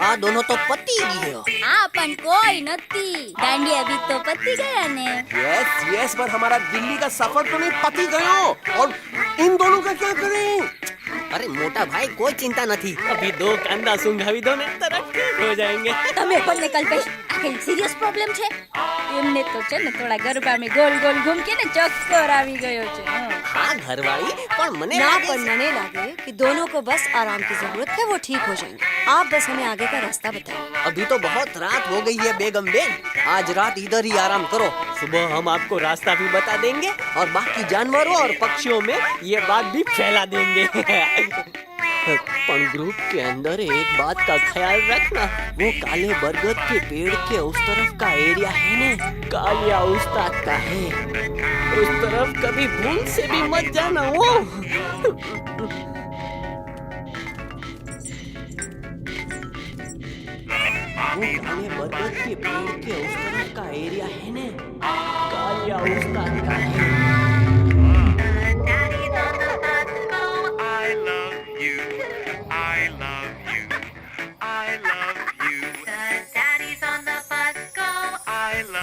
[SPEAKER 12] આ दोनों तो पति गयो।
[SPEAKER 7] हाँ पण कोई नती, दांडी अभी तो पति गया ने।
[SPEAKER 13] यस यस, पर हमारा दिल्ली का सफर तो नहीं पति गयो, और इन दोनों का क्या करें?
[SPEAKER 12] अरे मोटा भाई कोई चिंता नहीं,
[SPEAKER 3] अभी 2 कांदा सुंघावी दो ने तरफ ठीक हो जाएंगे।
[SPEAKER 7] તમે પણ ને કલ્પેશ આ કઈ સિરિયસ પ્રોબ્લેમ છે? એમને તો છે ને થોડા ગરબામાં ગોલ ગોલ ઘૂમ કે ને ચક્કર આવી ગયો છે।
[SPEAKER 12] हाँ घरवाली, पर मने
[SPEAKER 6] ना
[SPEAKER 12] लागे
[SPEAKER 6] पर मने लगे कि दोनों को बस आराम की जरूरत है, वो ठीक हो जाएंगे। आप बस हमें आगे का रास्ता बताएं।
[SPEAKER 12] अभी तो बहुत रात हो गई है बेगम बेन, आज रात इधर ही आराम करो, सुबह हम आपको रास्ता भी बता देंगे और बाकी जानवरों और पक्षियों में ये बात भी फैला देंगे। पर ग्रुप के अंदर एक बात का ख्याल रखना, वो काले बरगद के पेड़ के उस तरफ का एरिया है ना, कालिया उस्ताद का है, उस तरफ कभी भूल से भी मत जाना। वो काले बरगद के पेड़ के उस तरफ का एरिया है ना, कालिया उस्ताद का है।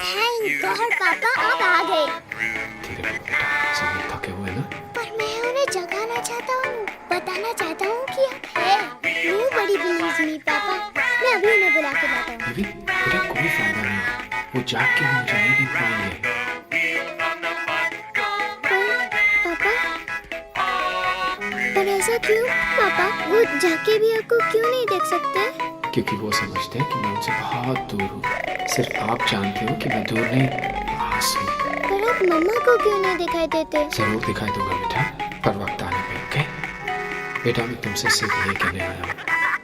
[SPEAKER 8] थैंक गॉड पापा आप आ गए।
[SPEAKER 9] थके हुए ना?
[SPEAKER 8] पर मैं उन्हें जगाना चाहता हूँ, बताना चाहता हूँ कि आप हैं। यू बड़ी बिलीव मी पापा, मैं अभी उन्हें बुला के लाता हूँ।
[SPEAKER 9] बेबी बेटा कोई फायदा नहीं, वो जाग के मुझे नहीं देख पाएंगे।
[SPEAKER 8] पापा पर ऐसा क्यों पापा, वो जाके भी आपको क्यों नहीं देख सकते?
[SPEAKER 9] क्योंकि वो समझते हैं कि मैं उनसे बहुत दूर हूँ। सिर्फ आप जानते हो कि मैं दूर नहीं, पास हूँ।
[SPEAKER 8] पर आप मम्मा को क्यों नहीं दिखाई देते?
[SPEAKER 9] जरूर दिखाई दूंगा बेटा, पर वक्त आने पे। ओके बेटा, मैं तुमसे सिर्फ ये कहने आया हूँ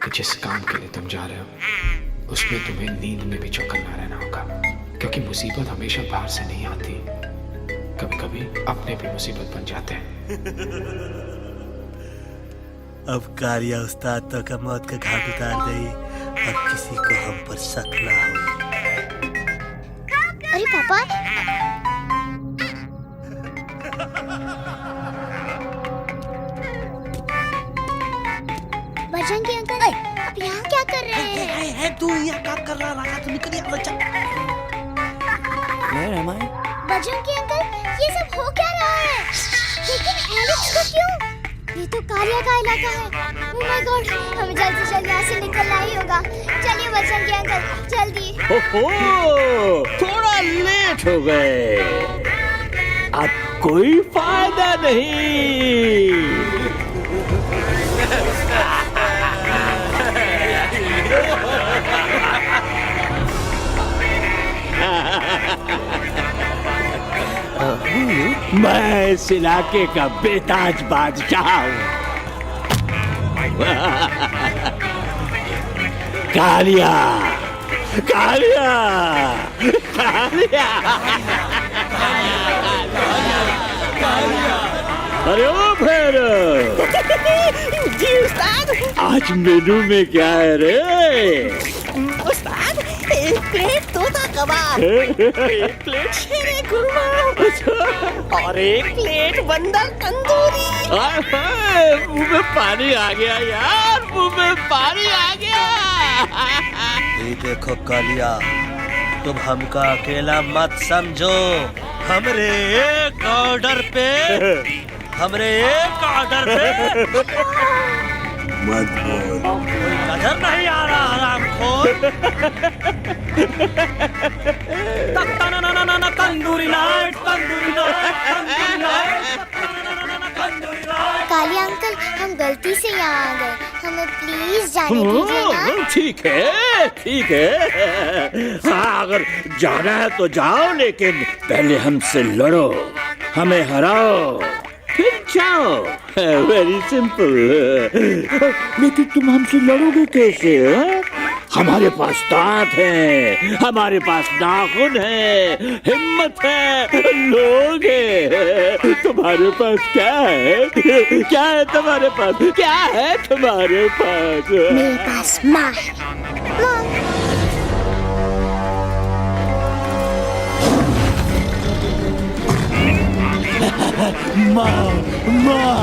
[SPEAKER 9] कि जिस काम के लिए तुम जा रहे हो उसमें तुम्हें नींद में भी चौकन्ना रहना होगा, क्योंकि मुसीबत हमेशा बाहर से नहीं आती, कभी कभी अपने भी मुसीबत बन जाते हैं।
[SPEAKER 3] अब कालिया उस्ताद तो का मौत का घाट उतार गई और किसी को हम पर शक ना हो।
[SPEAKER 8] अरे पापा बजरंगी अंकल, आप यहाँ क्या कर रहे हैं?
[SPEAKER 3] तू यहाँ क्या कर रहा राजा? तू निकल यहाँ बच्चा।
[SPEAKER 8] बजरंगी अंकल, ये सब हो क्या रहा है? लेकिन एलेक्स को क्यों? ये तो कालिया का इलाका है। ओह माय गॉड, हमें जल्द से जल्द यहाँ से निकलना ही होगा। चलिए बजरंगी अंकल, जल्दी।
[SPEAKER 9] ओहो, थोड़ा लेट हो गए। अब कोई फायदा नहीं। मैं इस इलाके का बेताज बादशाह हूँ। कालिया, कालिया, कालिया, अरे ओ फिर
[SPEAKER 14] जी उस्ताद।
[SPEAKER 9] आज मेनू में क्या है रे?
[SPEAKER 14] उस्ताद, एक प्लेट तोता कबाब, एक प्लेट शेरे खुरमा और एक प्लेट बंदर तंदूरी।
[SPEAKER 9] मुंह में पानी आ गया यार, मुंह में पानी आ गया।
[SPEAKER 3] ये देखो कालिया, तुम हमका अकेला मत समझो। हमरे एक ऑर्डर पे मत बोल। नजर नहीं आ रहा हरामखोर।
[SPEAKER 14] Tandoori night, tandoori night,
[SPEAKER 8] Kaliya uncle, हम गलती से यहाँ आ गए, हमें प्लीज जाने दीजिए ना।
[SPEAKER 9] ठीक है, ठीक है। हाँ, अगर जाना है तो जाओ, लेकिन पहले हमसे लड़ो, हमें हराओ, फिर जाओ। Very simple. लेकिन तुम हमसे लड़ोगे कैसे? हमारे पास दांत है, हमारे पास नाखून है, हिम्मत है, लोग है। तुम्हारे पास क्या है? क्या है तुम्हारे पास? क्या है तुम्हारे पास?
[SPEAKER 8] मेरे पास माँ है।
[SPEAKER 9] माँ, माँ।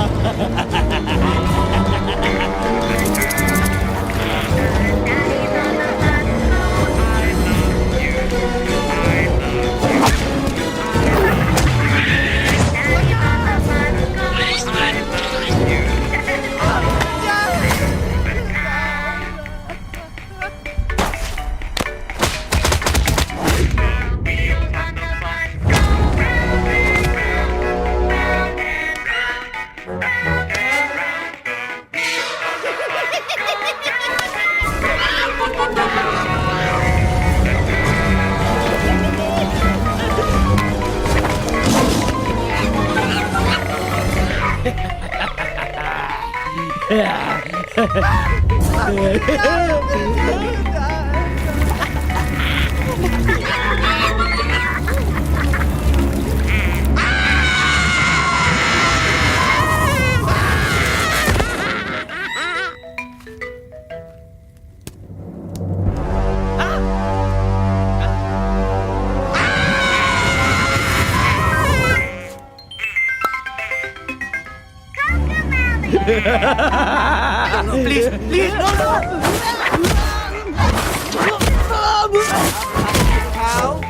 [SPEAKER 14] Please, please, no, no. How?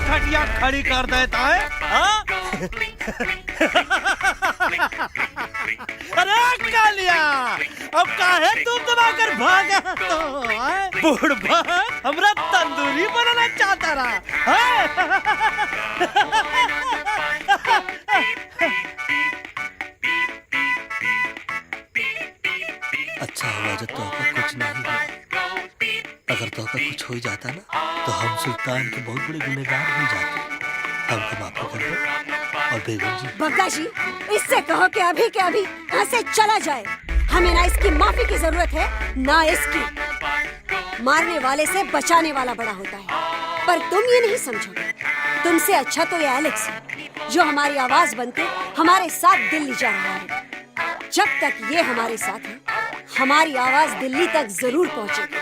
[SPEAKER 3] खटिया खड़ी कर देता है। अरे कालिया, अब काहे तुम दबाकर भागा तो? बुढ़बा हमरा तंदूरी बनाना चाहता रहा। अच्छा हुआ जो तोका कुछ नहीं हुआ। अगर तोका कुछ हो जाता ना तो हम सुल्तान के बहुत बड़े गुनहगार बन जाते। हमको माफ कर दो। और बेगम जी,
[SPEAKER 6] बग्गा जी, इससे कहो कि अभी के अभी यहाँ से चला जाए। हमें ना इसकी माफी की जरूरत है ना इसकी। मारने वाले से बचाने वाला बड़ा होता है, पर तुम ये नहीं समझोगे। तुमसे अच्छा तो ये एलेक्स है, जो हमारी आवाज बनके हमारे साथ दिल्ली जा रहा है। जब तक ये हमारे साथ है, हमारी आवाज दिल्ली तक जरूर पहुँचेगी।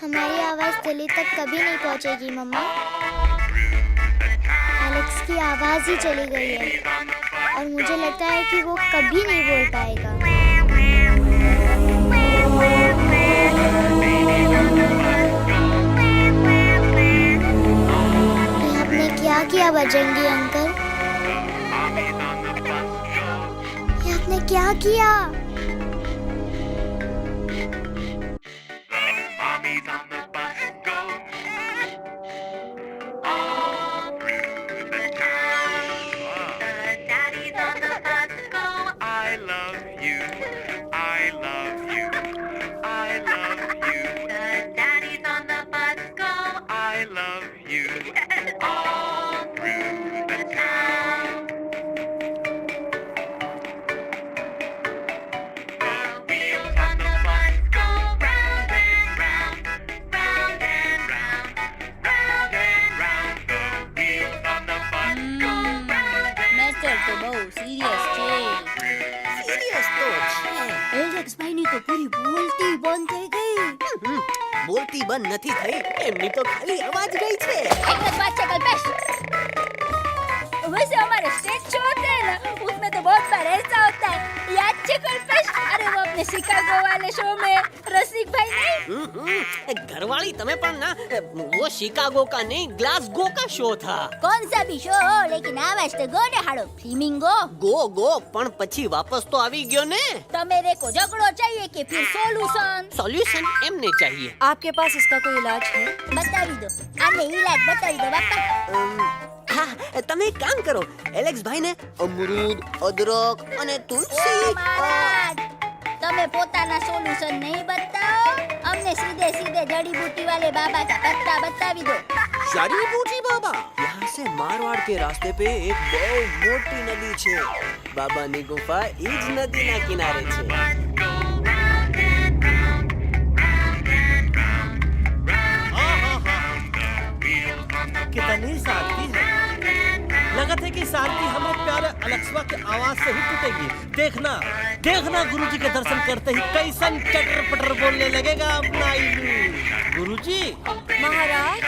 [SPEAKER 8] हमारी आवाज दिल्ली तक कभी नहीं पहुँचेगी मम्मा। एलेक्स की आवाज ही चली गई है और मुझे लगता है कि वो कभी नहीं बोल पाएगा। ये आपने क्या किया बजरंगी अंकल? ये आपने क्या किया?
[SPEAKER 12] બોલતી બંધ નથી થઈ, એમની તો ખાલી અવાજ ગઈ છે।
[SPEAKER 7] एक बात है कल्पेश, वैसे हमारे स्टेज शो होते हैं ना, उसमें तो बहुत बार ऐसा होता है, याद है कल्पेश? अरे वो अपने शिकागो वाले शो में रसिक भाई नहीं?
[SPEAKER 12] घरवाली तुम्हें पण ना, वो शिकागो का नहीं ग्लासगो का शो था।
[SPEAKER 7] कौन सा भी शो हो, लेकिन आवाज तो गो ने हाड़ो, फ्लेमिंगो
[SPEAKER 12] गो पण પછી વાપસ તો આવી ગયો ને।
[SPEAKER 7] तो मेरे को झगड़ो चाहिए कि फिर
[SPEAKER 12] सॉल्यूशन एमने चाहिए।
[SPEAKER 6] आपके पास इसका कोई इलाज है?
[SPEAKER 7] बतावी दो, आने इलाज बतावी दो बापा।
[SPEAKER 12] हाँ, તમે એક કામ કરો, એલેક્સ ભાઈ ને અમરૂદ, અદરક અને તુલસી।
[SPEAKER 7] તમે પોતાના સોલ્યુશન नहीं बताओ, हमने सीधे सीधे जड़ी बूटी वाले बाबा का पत्ता बतावी दो।
[SPEAKER 12] जड़ी बूटी बाबा? यहाँ से मारवाड़ के रास्ते पे एक बहुत मोटी नदी छे। बाबा नी गुफा इज नदी ना किनारे छे।
[SPEAKER 3] कितनी शांति है। लगत है कि शांति हमें प्यारे अलेक्सवा के आवाज से ही टूटेगी। देखना देखना गुरुजी के दर्शन करते ही कैसन चटर पटर बोलने लगेगा अपना इल्लू। गुरुजी।
[SPEAKER 6] महाराज।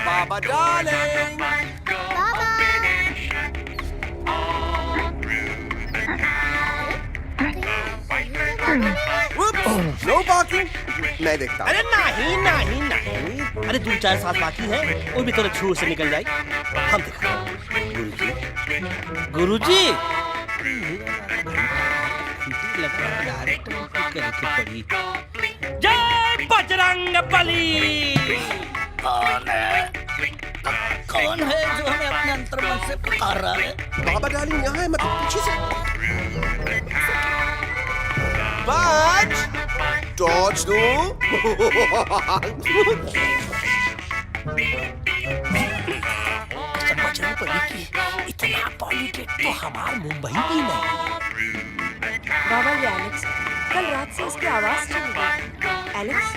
[SPEAKER 13] बाबा डार्लिंग। No parking. मैं देखता हूँ।
[SPEAKER 3] अरे नहीं नहीं नहीं, अरे 2-4 साल बाकी है, वो भी तेरे छू से निकल जाए। हम देखा गुरुजी। गुरुजी जय बजरंग बली।
[SPEAKER 12] कौन है जो हमें अपने अंतर्मन से पुकार रहा है?
[SPEAKER 13] बाबा डार्लिंग यहाँ है, मतलब पीछे से। बाज टॉर्च दो।
[SPEAKER 3] बजरंग बली की इतना पॉलिटिक तो हमार मुंबई भी नहीं।
[SPEAKER 6] बाबा ये एलेक्स, कल रात से इसकी आवाज चली गई। एलेक्स,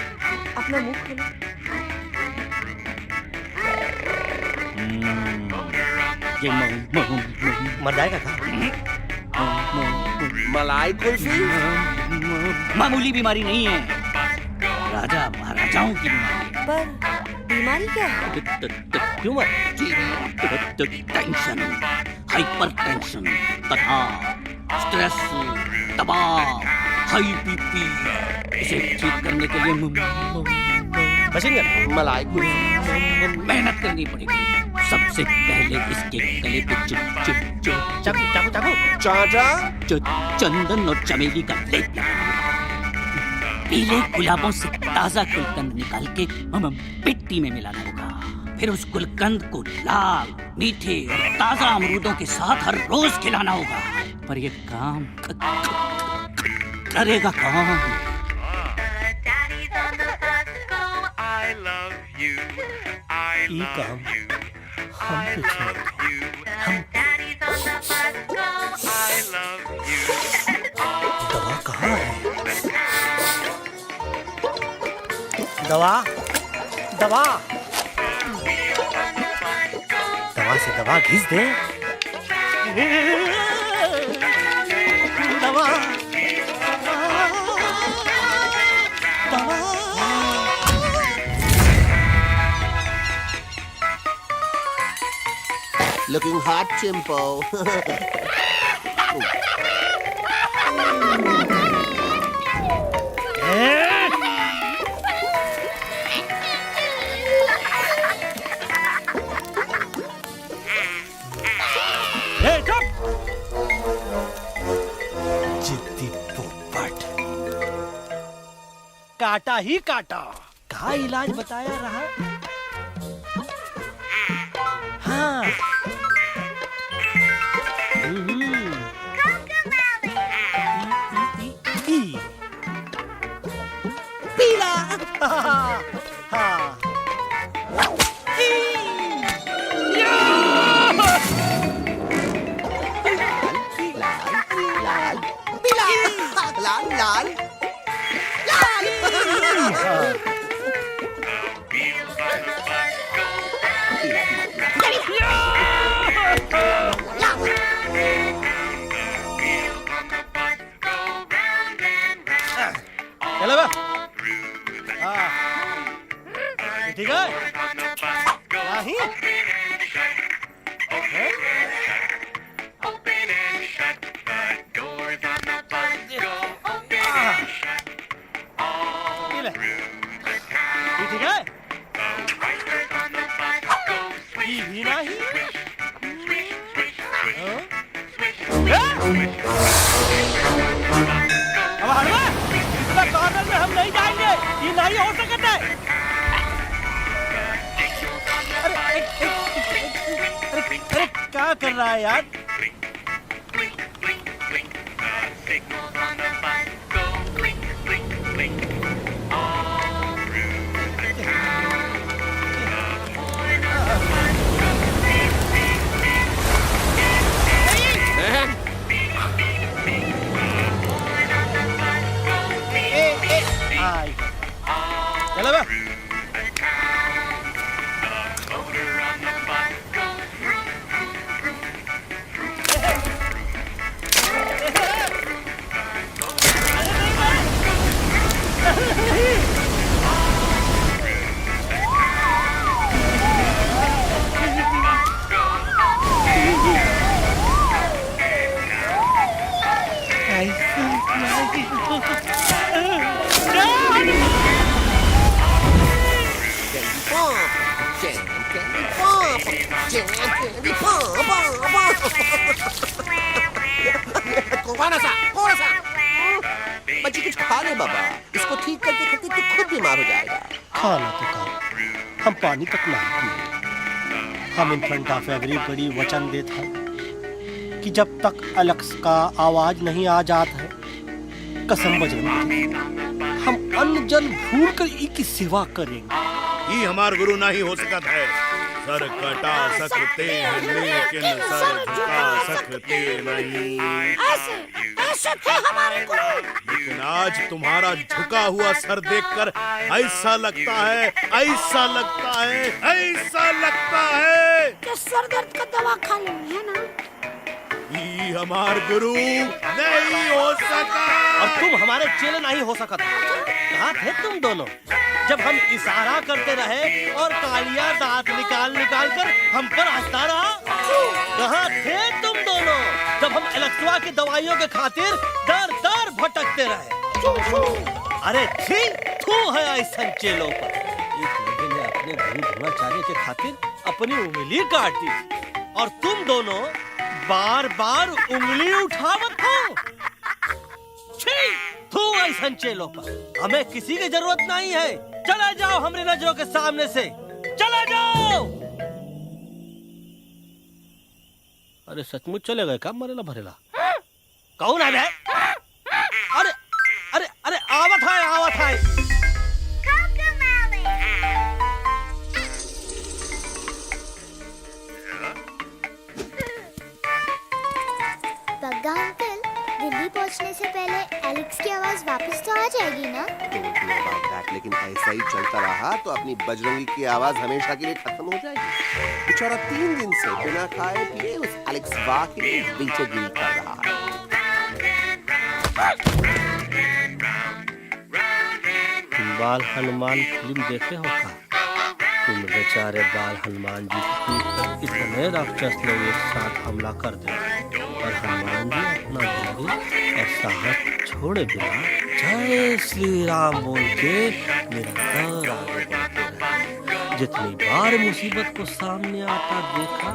[SPEAKER 6] अपना मुंह खोलो।
[SPEAKER 3] ये मर जाएगा था।
[SPEAKER 13] मलाई कुल्फी
[SPEAKER 19] मामूली बीमारी नहीं है, राजा महाराजाओं की बीमारी।
[SPEAKER 6] पर बीमारी क्या है?
[SPEAKER 3] ट्यूमर,
[SPEAKER 19] टेंशन, हाइपर टेंशन तथा स्ट्रेस, दबाव, हाई बीपी। इसे ठीक करने के लिए
[SPEAKER 13] मलाई कुल्फी
[SPEAKER 19] मेहनत करनी पड़ेगी। सबसे पहले इसके गले पे चुप चुप चुप
[SPEAKER 3] चाकू चाकू चाकू
[SPEAKER 13] चाटा?
[SPEAKER 19] चंदन और चमेली का लेप लगाना होगा। पीले गुलाबों से ताजा गुलकंद निकाल के मिट्टी में मिलाना होगा। फिर उस गुलकंद को लाल, मीठे और ताजा अमरूदों के साथ हर रोज खिलाना होगा। पर ये काम करेगा कौन?
[SPEAKER 3] ये काम हम पे छोड़, हम दवा कहाँ है? दवा दवा दवा से दवा घिस दे। दवा
[SPEAKER 13] Looking hot, Chimpo.
[SPEAKER 3] जिद्दी पोपट, काटा ही काटा। कहाँ इलाज बताया रहा? हाँ पीला। हाँ
[SPEAKER 13] लाल लाल
[SPEAKER 3] चलो बा। हाँ ठीक है। नहीं ठीक है। भी नहीं। अब हटवा, इतना कॉर्नर में हम नहीं जाएंगे, ये नहीं हो सकता है। अरे क्या कर रहा है यार? चलो बा।
[SPEAKER 13] बच्ची कुछ खा ले बाबा, इसको ठीक करते करते तू खुद बीमार हो जाएगा।
[SPEAKER 3] खाना तो खा, हम पानी तक नहीं पिए। हम इन फ्रंट ऑफ एवरीबॉडी वचन देते हैं कि जब तक एलेक्स का आवाज नहीं आ जाता है, कसम बजरंगी, हम अन्न जल भूल कर इसकी सेवा करेंगे।
[SPEAKER 15] ये हमार गुरु नहीं हो सकता है। सर कटा सकते हैं लेकिन सर झुका सकते नहीं।
[SPEAKER 14] ऐसे थे हमारे गुरु।
[SPEAKER 15] लेकिन आज तुम्हारा झुका हुआ सर देखकर ऐसा लगता है, ऐसा लगता है, ऐसा लगता है
[SPEAKER 14] कि सर दर्द का दवा खा लो, है ना?
[SPEAKER 15] ये हमार गुरु नहीं हो सका।
[SPEAKER 3] और तुम हमारे चेले नहीं हो सकता। कहाँ थे तुम दोनों जब हम इशारा करते रहे और कालिया दांत निकाल निकाल कर हम पर हंसता रहा? कहाँ थे तुम दोनों जब हम एलेक्सवा की दवाइयों के खातिर दर दर भटकते रहे? अरे छी, थू है ऐसा चेलों पर। एक लड़के ने अपने गुरु द्रोणाचार्य के खातिर अपनी उंगली काट दी और तुम दोनों बार बार उंगली उठावत हो। छी, तू ऐसा चेलों पर हमें किसी की जरूरत नहीं है। चले जाओ हमारी नजरों के सामने से, चले जाओ। अरे सचमुच चले गए, कब मरेला भरेला? कौन है बे? अरे अरे अरे आवत है, आवत है।
[SPEAKER 8] बग्गा अंकल, दिल्ली पहुंचने से पहले एलेक्स की आवाज वापस तो आ जाएगी ना?
[SPEAKER 13] लेकिन ऐसा ही चलता रहा तो अपनी बजरंगी की आवाज हमेशा के लिए खत्म हो जाएगी। बेचारा 3 दिन से बिना खाए पिए उस एलेक्स वाह के लिए बेचैनी कर रहा है।
[SPEAKER 3] बाल हनुमान फिल्म देखे हो का? तुम बेचारे बाल हनुमान जी की इतने राक्षस लोग एक साथ हमला कर दे और हनुमान जी अपना धैर्य और साहस छोड़े बिना जय श्री राम बोल के निरंतर आगे बढ़ते रहे। जितनी बार मुसीबत को सामने आता देखा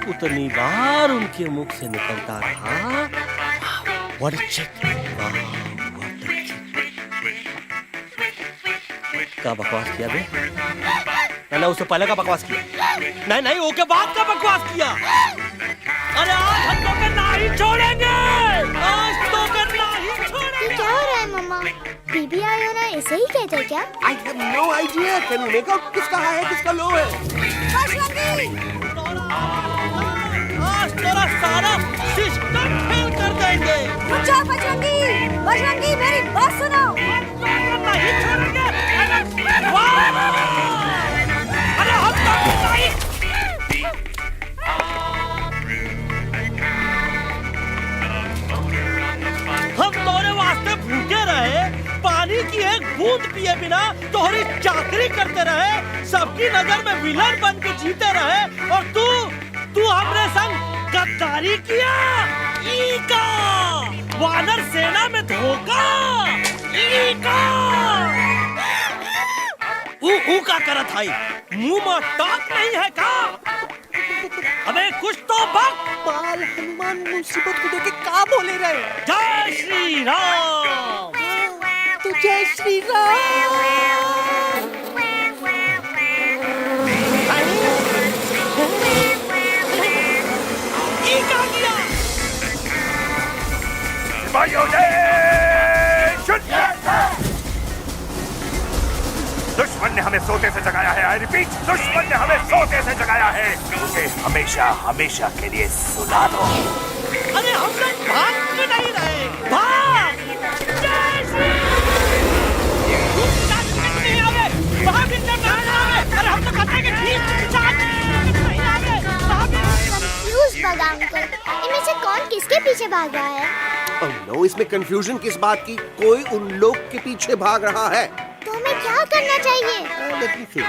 [SPEAKER 3] उतनी बार उनके मुख से निकलता रहा व्हाट अ चिक, क्या बकवास किया बे? मैंने उससे पहले का बकवास किया? नहीं नहीं, वो के बाद का बकवास किया। अरे आज हम तो करना ही छोड़ेंगे, आज तो करना ही छोड़ेंगे।
[SPEAKER 8] क्या हो रहा है मम्मा? बीबी आई हो ना, ऐसे ही कहते हैं क्या?
[SPEAKER 13] I have no idea. Can you make out किसका हाई है किसका लो है?
[SPEAKER 3] आज तेरा सारा सिस्टम फेल कर देंगे।
[SPEAKER 6] रुक जाओ बजरंगी, बजरंगी मेरी बात सुनो।
[SPEAKER 3] नहीं छोड़ेंगे। अरे हम तो नहीं। हम तोरे वास्ते भूखे रहे, पानी की एक बूंद पिए बिना तोहरी चाकरी करते रहे, सबकी नजर में विलन बन के जीते रहे और तू हमरे संग गद्दारी किया। ईका वानर सेना में धोखा। ईका ऊ का करत है? मुंह में टाक नहीं है का? अबे कुछ तो बक।
[SPEAKER 12] बाल हनुमान मुसीबत को देख के का बोले रहे?
[SPEAKER 3] जय श्री राम।
[SPEAKER 12] तो जय श्री राम।
[SPEAKER 3] ये क्या किया?
[SPEAKER 5] दुश्मन ने हमें सोते से जगाया है। आई रिपीट, दुश्मन ने हमें सोते से जगाया है। उसे हमेशा हमेशा के लिए सुला दो।
[SPEAKER 3] अरे हम लोग भाग क्यों नहीं रहे? भाग! जय श्री राम! भाग इनके भाग आवे! अरे हम तो खतरे के ठीक साथ नहीं आवे!
[SPEAKER 8] कंफ्यूज बग्गा अंकल, इनमें से कौन किसके पीछे भाग रहा है?
[SPEAKER 13] Oh no, इसमें कंफ्यूजन किस बात की? कोई उन लोग के पीछे भाग रहा है।
[SPEAKER 8] तो हमें क्या करना चाहिए?
[SPEAKER 13] Let me think.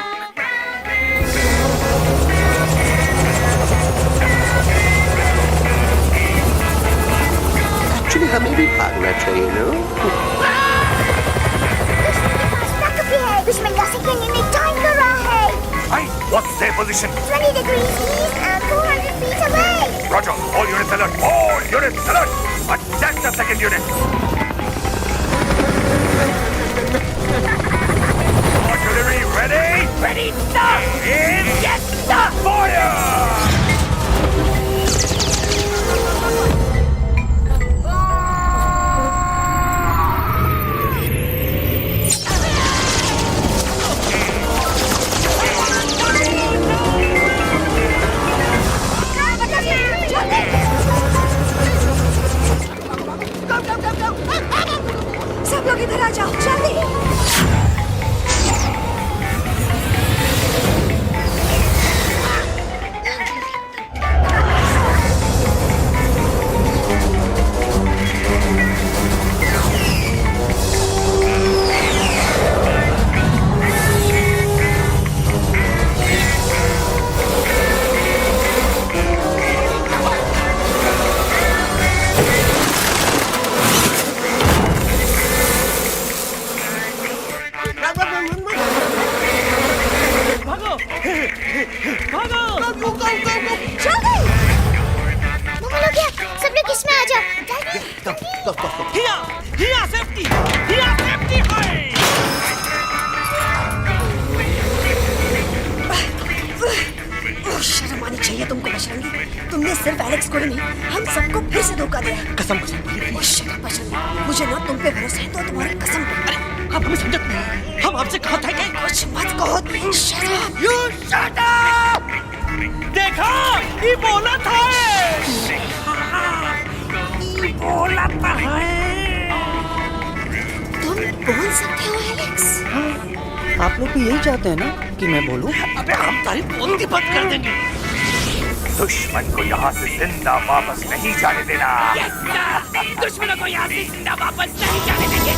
[SPEAKER 13] Actually, हमें भी भागना चाहिए, no?
[SPEAKER 8] दुश्मन का सेकंड यूनिट टाइम कर रहा है।
[SPEAKER 5] Hey, what's their position?
[SPEAKER 8] 20 degrees east and 400 feet away.
[SPEAKER 5] Roger, all units alert. All units alert. Attack the second unit. Artillery ready? Ready, sir. Yes, sir. Fire!
[SPEAKER 6] सब लोग इधर आ जाओ, जल्दी।
[SPEAKER 8] जा जल्दी
[SPEAKER 3] हिया सेफ्टी है।
[SPEAKER 6] शर्म आनी चाहिए तुमको बजरंगी। तुमने सिर्फ एलेक्स को ही नहीं, हम सबको फिर से धोखा दिया।
[SPEAKER 3] कसम
[SPEAKER 6] बजरंगी, मुझे ना तुम पे भरोसा है तो तुम्हारी कसम।
[SPEAKER 3] अरे आप हमें समझते नहीं, हम आपसे कहा था कि
[SPEAKER 6] कुछ मत कहो। Shut up!
[SPEAKER 3] You shut up! देखा, ये बोला था।
[SPEAKER 6] बोला है। तुम बोल सकते हो एलेक्स?
[SPEAKER 12] आप लोग भी यही चाहते हैं ना कि मैं बोलूं?
[SPEAKER 3] अबे हम तारीफ बोलती बंद कर देंगे।
[SPEAKER 15] दुश्मन को यहाँ से जिंदा वापस नहीं जाने देना।
[SPEAKER 19] दुश्मनों को यहाँ से जिंदा वापस नहीं जाने देंगे।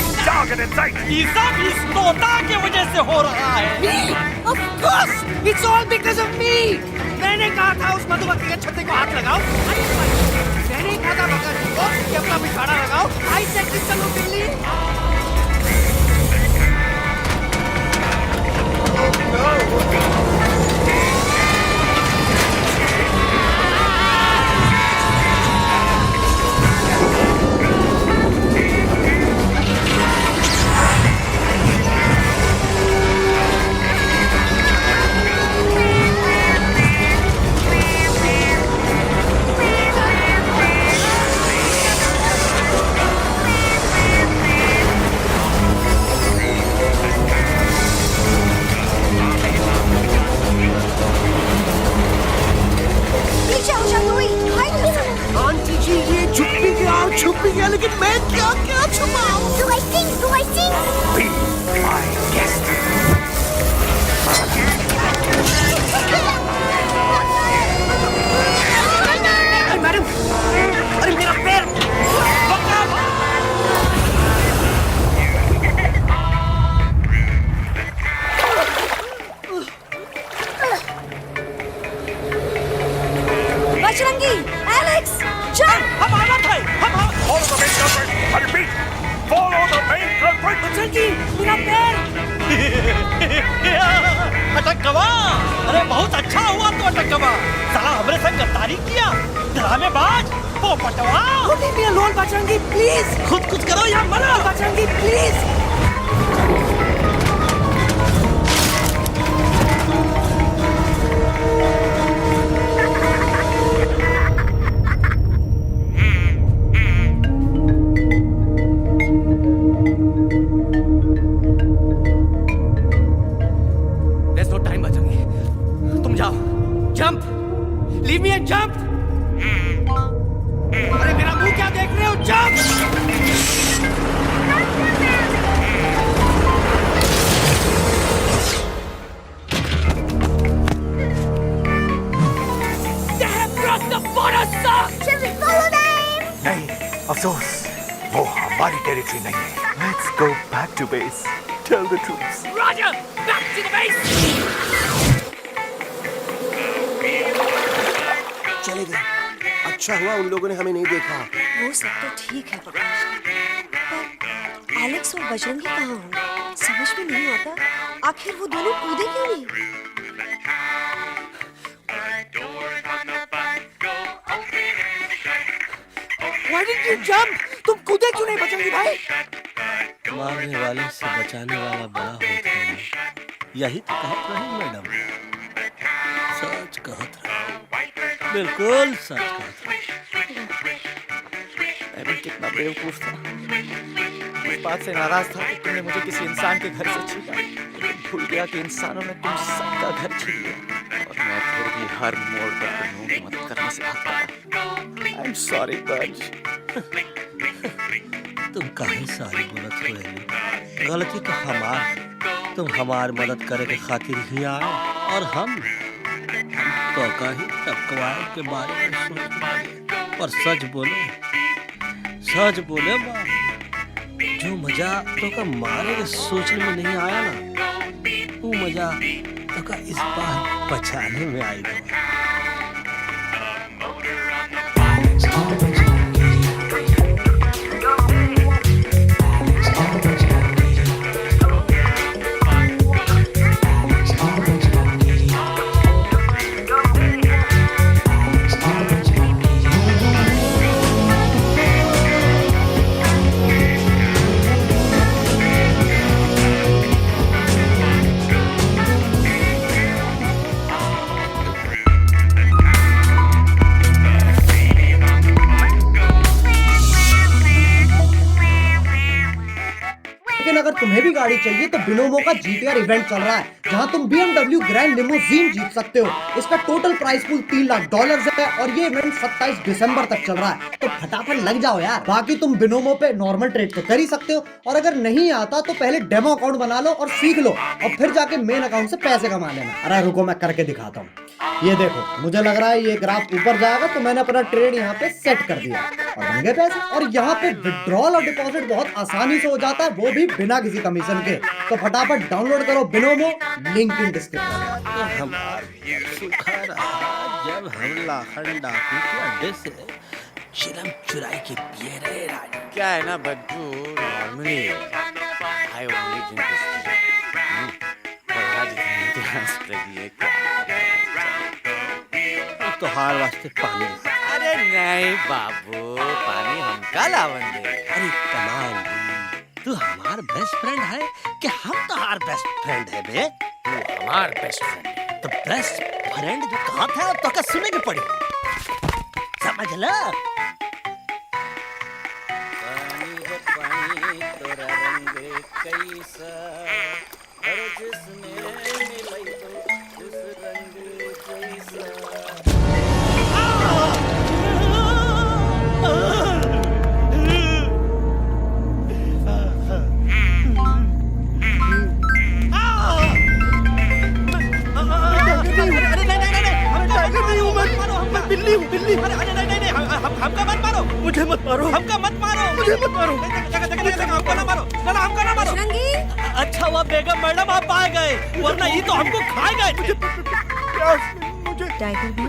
[SPEAKER 3] ये सब इस तोता की वजह से हो रहा है।
[SPEAKER 19] Me? Of course! It's all because of me! मैंने कहा था उस मधुमक्खी के छत्ते को हाथ लगाओ। मैंने कहा था मगरमच्छ को कि अपना पिछवाड़ा लगाओ। I said कि चलो बिल्ली।
[SPEAKER 2] आंटी जी ये छुप भी गया लेकिन मैं क्या छुपाऊं?
[SPEAKER 8] Do I sing?
[SPEAKER 15] Be my guest.
[SPEAKER 19] अरे मैडम, अरे मेरा पैर।
[SPEAKER 6] Bajrangi, Alex, jump!
[SPEAKER 19] हम आना था।
[SPEAKER 15] Follow the main culprit. I repeat, follow the main culprit.
[SPEAKER 19] Bajrangi, मेरा पैर।
[SPEAKER 3] अटक गवा। अरे बहुत अच्छा हुआ तो अटक गवा। साला हमरे संग गद्दारी किया। ड्रामेबाज, पोपटवा।
[SPEAKER 19] Leave me alone, Bajrangi, please.
[SPEAKER 3] खुद कुछ करो या मरो।
[SPEAKER 19] Bajrangi, please. There's no time, Bajrangi. तुम जाओ। Jump. Leave me and jump. अरे मेरा मुंह क्या देख रहे हो? Jump. They have crossed the border, sir.
[SPEAKER 8] Shall we follow them?
[SPEAKER 15] नहीं, अफसोस, वो हमारी टेरिटरी नहीं है। Let's go back to base. Tell the troops.
[SPEAKER 19] Roger. Back to the base.
[SPEAKER 13] चले गए। अच्छा हुआ उन लोगों ने हमें नहीं देखा।
[SPEAKER 6] वो सब तो ठीक है प्रकाश, पर एलेक्स और बजरंगी कहाँ होंगे? समझ में नहीं आता आखिर वो दोनों कूदे क्यों नहीं?
[SPEAKER 19] Why didn't you jump? तुम कूदे क्यों नहीं बजरंगी भाई?
[SPEAKER 3] मारने वाले से बचाने वाला बड़ा होता है। यही तो कहत रही मैडम। सच कहत रही, बिल्कुल सच कहत रही।
[SPEAKER 11] मैं कितना बेवकूफ था। इस बात से नाराज था कि तुमने मुझे किसी इंसान के घर से छीना, लेकिन भूल गया कि इंसानों ने तुम सबका घर छीन लिया। और मैं फिर भी हर मोड़ पर तुम्हें की मदद करने से भाग पाया। I'm sorry, बज।
[SPEAKER 3] तुम काहे सारी बोलत हो रही? गलती तो हमार। तुम हमार मदद करे के खातिर ही आए और हम तो कहीं टकवाए के बारे में सोच रहे। पर सच बोले बाप, जो मजा तो का मारे के सोचने में नहीं आया ना, वो मजा तो का इस बार बचाने में आएगा।
[SPEAKER 20] तुम्हें भी गाड़ी चाहिए तो बिनोमो का GTR इवेंट चल रहा है, जहां तुम BMW ग्रैंड लिमोजीन जीत सकते हो। इसका टोटल प्राइस पूल $3 लाख है और ये इवेंट 27 दिसंबर तक चल रहा है, तो फटाफट लग जाओ यार। बाकी तुम बिनोमो पे नॉर्मल ट्रेड तो कर ही सकते हो, और अगर नहीं आता तो पहले डेमो अकाउंट बना लो और सीख लो, और फिर जाके मेन अकाउंट से पैसे कमा लेना। अरे रुको मैं करके दिखाता हूँ। ये देखो, मुझे लग रहा है ये ग्राफ ऊपर जाएगा, तो मैंने अपना ट्रेड यहाँ पे सेट कर दिया और बन गए पैसे। और यहाँ पे विड्रॉल और डिपॉजिट बहुत आसानी से हो जाता है, वो भी बिना किसी कमीशन के। तो फटाफट डाउनलोड करो बिनोमो, लिंक इन डिस्क्रिप्शन।
[SPEAKER 11] जब हम लाखन डाकू के अड्डे से चिलम चुराई के पिए रहे राजा। क्या है ना बच्चू, normally I only drink whisky, पर आज इतनी डांस लगी है क्या तो हार वास्ते पानी। अरे नहीं बाबू, पानी हमका लावन दे।
[SPEAKER 3] अरे कमाल, तू हमार बेस्ट फ्रेंड है कि हम तुम्हार बेस्ट फ्रेंड है बे?
[SPEAKER 11] तू हमार बेस्ट फ्रेंड।
[SPEAKER 3] तो बेस्ट फ्रेंड जो कहा था तो का सुने की पड़ी, समझ ला।
[SPEAKER 11] पानी तोरा रंग कैसा, और जिसमें मिलाई तो उस रंग कैसा।
[SPEAKER 3] बिल्ली हूँ, बिल्ली। नहीं, हमका मत मारो, मुझे मत मारो, हमका मत मारो, मुझे मत मारो, हमका ना मारो, ना हमका ना मारो। अच्छा हुआ बेगम मैडम आप आ गए, वरना ये तो हमको खा गए। मुझे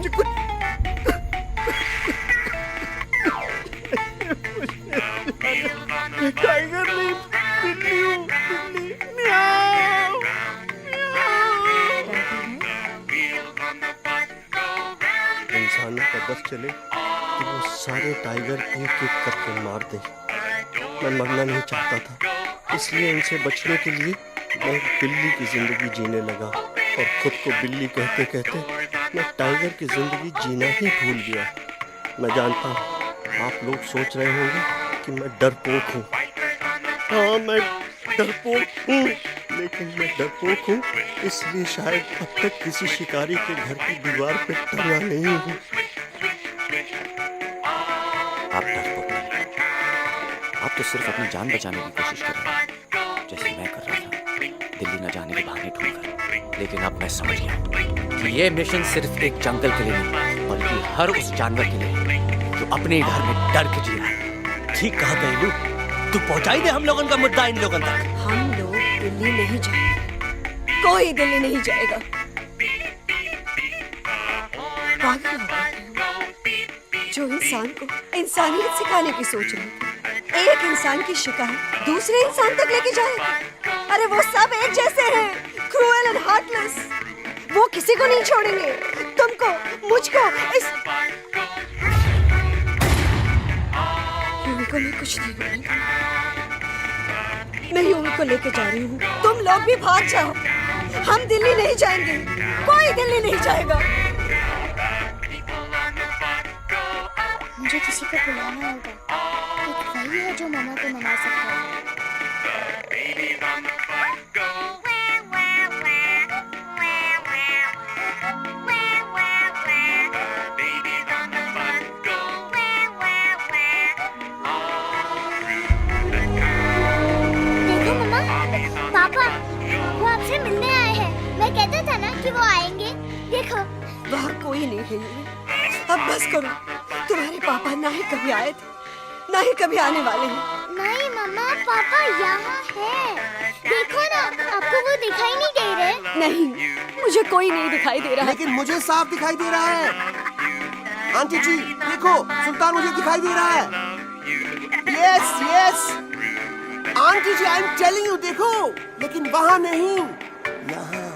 [SPEAKER 3] कुछ टाइगर नहीं, बिल्ली हूँ, बिल्ली। म्याऊं, इंसानों का बस चले तो वो सारे टाइगर एक एक करके मार दे। मैं मरना नहीं चाहता था, इसलिए इनसे बचने के लिए मैं बिल्ली की जिंदगी जीने लगा, और खुद को बिल्ली कहते कहते मैं टाइगर की जिंदगी जीना ही भूल गया। मैं जानता हूँ आप लोग सोच रहे होंगे कि मैं डरपोक हूँ। हाँ, मैं डरपोक हूँ, लेकिन मैं डरपोक हूँ इसलिए शायद अब तक किसी शिकारी के घर की दीवार पे टंगा नहीं हूँ।
[SPEAKER 16] आप डरपोक नहीं, आप तो सिर्फ अपनी जान बचाने की कोशिश कर रहे हैं, जैसे मैं कर रहा था दिल्ली न जाने के बहाने ढूंढकर। लेकिन अब मैं समझ गया कि ये मिशन सिर्फ एक जंगल के लिए नहीं, बल्कि हर उस जानवर के लिए जो अपने घर में डर के जी रहा है।
[SPEAKER 3] ठीक कहा गैलू, तू पहुंचाई दे हम लोगों का मुद्दा इन लोगों तक।
[SPEAKER 6] हम लोग दिल्ली नहीं जाएंगे, कोई दिल्ली नहीं जाएगा। पागल हो गए जो इंसान को इंसानियत सिखाने की सोच रहे थे, एक इंसान की शिकायत दूसरे इंसान तक लेके जाएगा। अरे वो सब एक जैसे हैं, क्रूएल एंड हार्टलेस। वो किसी को नहीं छोड़ेंगे, तुमको, मुझको, इस को मैं कुछ नहीं बोलूंगी। मैं यूमी को लेके जा रही हूँ, तुम लोग भी भाग जाओ। हम दिल्ली नहीं जाएंगे, कोई दिल्ली नहीं जाएगा।
[SPEAKER 8] मुझे किसी को बुलाना होगा, एक वही है जो मामा को मना सकता है। पापा, वो आपसे मिलने आए हैं। मैं कहता था ना कि वो आएंगे। देखो,
[SPEAKER 6] वहाँ कोई नहीं है यूमी। अब बस करो, तुम्हारे पापा ना ही कभी आए थे, ना ही कभी आने वाले हैं।
[SPEAKER 8] नहीं मम्मा, पापा यहाँ है। देखो ना, आपको वो दिखाई नहीं दे रहे?
[SPEAKER 6] नहीं, मुझे कोई नहीं दिखाई दे रहा।
[SPEAKER 13] लेकिन मुझे साफ दिखाई दे रहा है। आंटी जी देखो, सुल्तान मुझे दिखाई दे रहा है। Yes yes aunty ji, I am telling you, देखो। लेकिन वहाँ नहीं, यहाँ